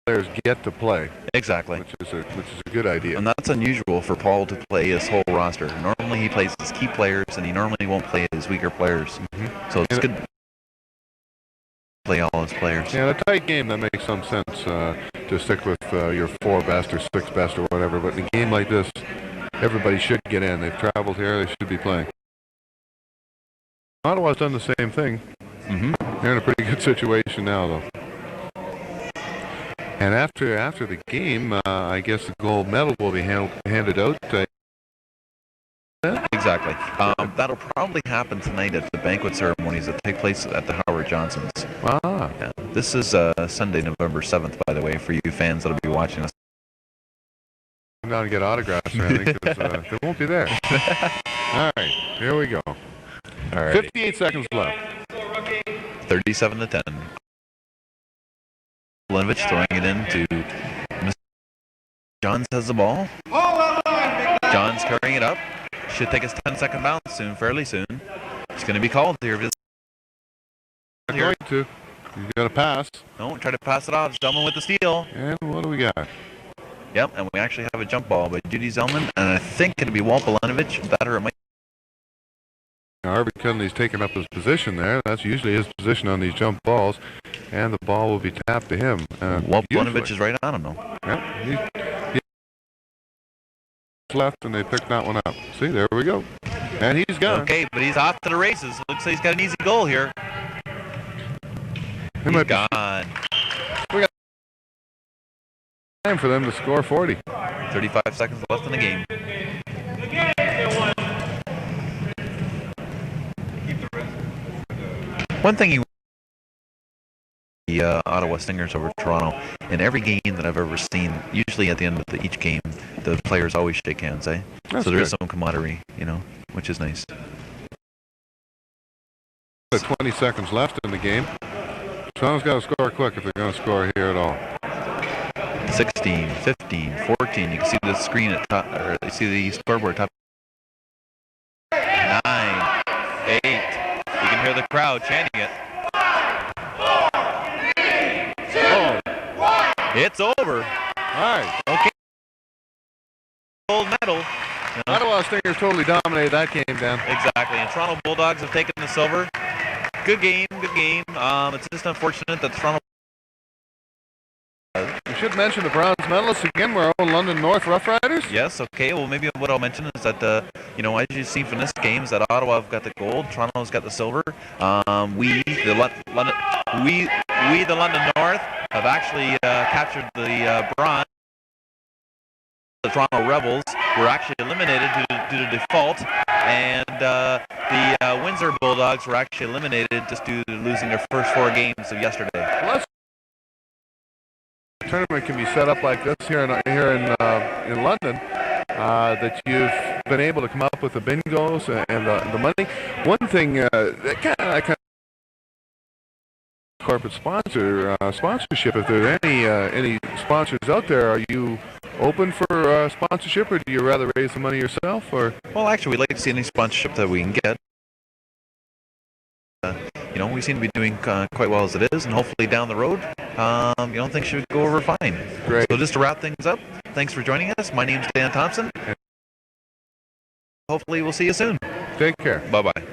players get to play.
Exactly.
Which is a good idea.
And that's unusual for Paul to play his whole roster. Normally he plays his key players, and he normally won't play his weaker players. So it's good to play all his players.
Yeah, in a tight game, that makes some sense to stick with your 4 best or 6 best or whatever. But in a game like this, everybody should get in. They've traveled here. They should be playing. Ottawa's done the same thing. They're in a pretty good situation now, though. And after the game, I guess the gold medal will be handed out.
Exactly. That'll probably happen tonight at the banquet ceremonies that take place at the Howard Johnsons. Yeah. This is Sunday, November 7th, by the way, for you fans that'll be watching us.
Come down and get autographs, Randy, because they won't be there. All right, here we go.
All right.
58 seconds left.
37-10. Lenovich throwing it in to Mr. Johns has the ball. Johns carrying it up. Should take his 10-second bounce soon, fairly soon. It's going to be called here.
Going to. You got to pass.
No, try to pass it off. Zellman with the steal.
And what do we got?
Yep, and we actually have a jump ball by Judy Zellman, and I think it'll be Walt Belenovich. That or it might.
Arvid Cunley's taking up his position there. That's usually his position on these jump balls, and the ball will be tapped to him.
Walt Belenovich is right on him, though.
Yeah, he's left, and they picked that one up. See, there we go. And he's gone.
Okay, but he's off to the races. Looks like he's got an easy goal here. He's gone.
We got time for them to score 40.
35 seconds left in the game. One thing Ottawa Stingers over Toronto. In every game that I've ever seen, usually at the end of each game, the players always shake hands, eh?
That's
so there
good.
is some camaraderie, which is nice.
20 seconds left in the game. Toronto's got to score quick if they're going to score here at all.
16, 15, 14. You can see the screen at top, or you see the scoreboard top. 9, 8. You can hear the crowd chanting it.
Oh,
It's over.
all right.
Okay. Gold medal.
Ottawa Stingers totally dominated that game, Dan.
Exactly. And Toronto Bulldogs have taken the silver. Good game, good game. It's just unfortunate that Toronto.
We should mention the bronze medalists again were our own London North Rough Riders.
Yes, okay. Well, maybe what I'll mention is that, as you see from this game, is that Ottawa have got the gold, Toronto's got the silver. We, the London North, have actually captured the bronze. The Toronto Rebels were actually eliminated due to default, and the Windsor Bulldogs were actually eliminated just due to losing their first 4 games of yesterday.
Well, the tournament can be set up like this here in London. That you've been able to come up with the bingos and the money. One thing that kind of corporate sponsorship. If there's any sponsors out there, are you open for sponsorship, or do you rather raise the money yourself? Or
well, actually, we'd like to see any sponsorship that we can get. We seem to be doing quite well as it is, and hopefully down the road, things should go over fine.
Great.
So just to wrap things up, thanks for joining us. My name's Dan Thompson. Hopefully we'll see you soon.
Take care.
Bye-bye.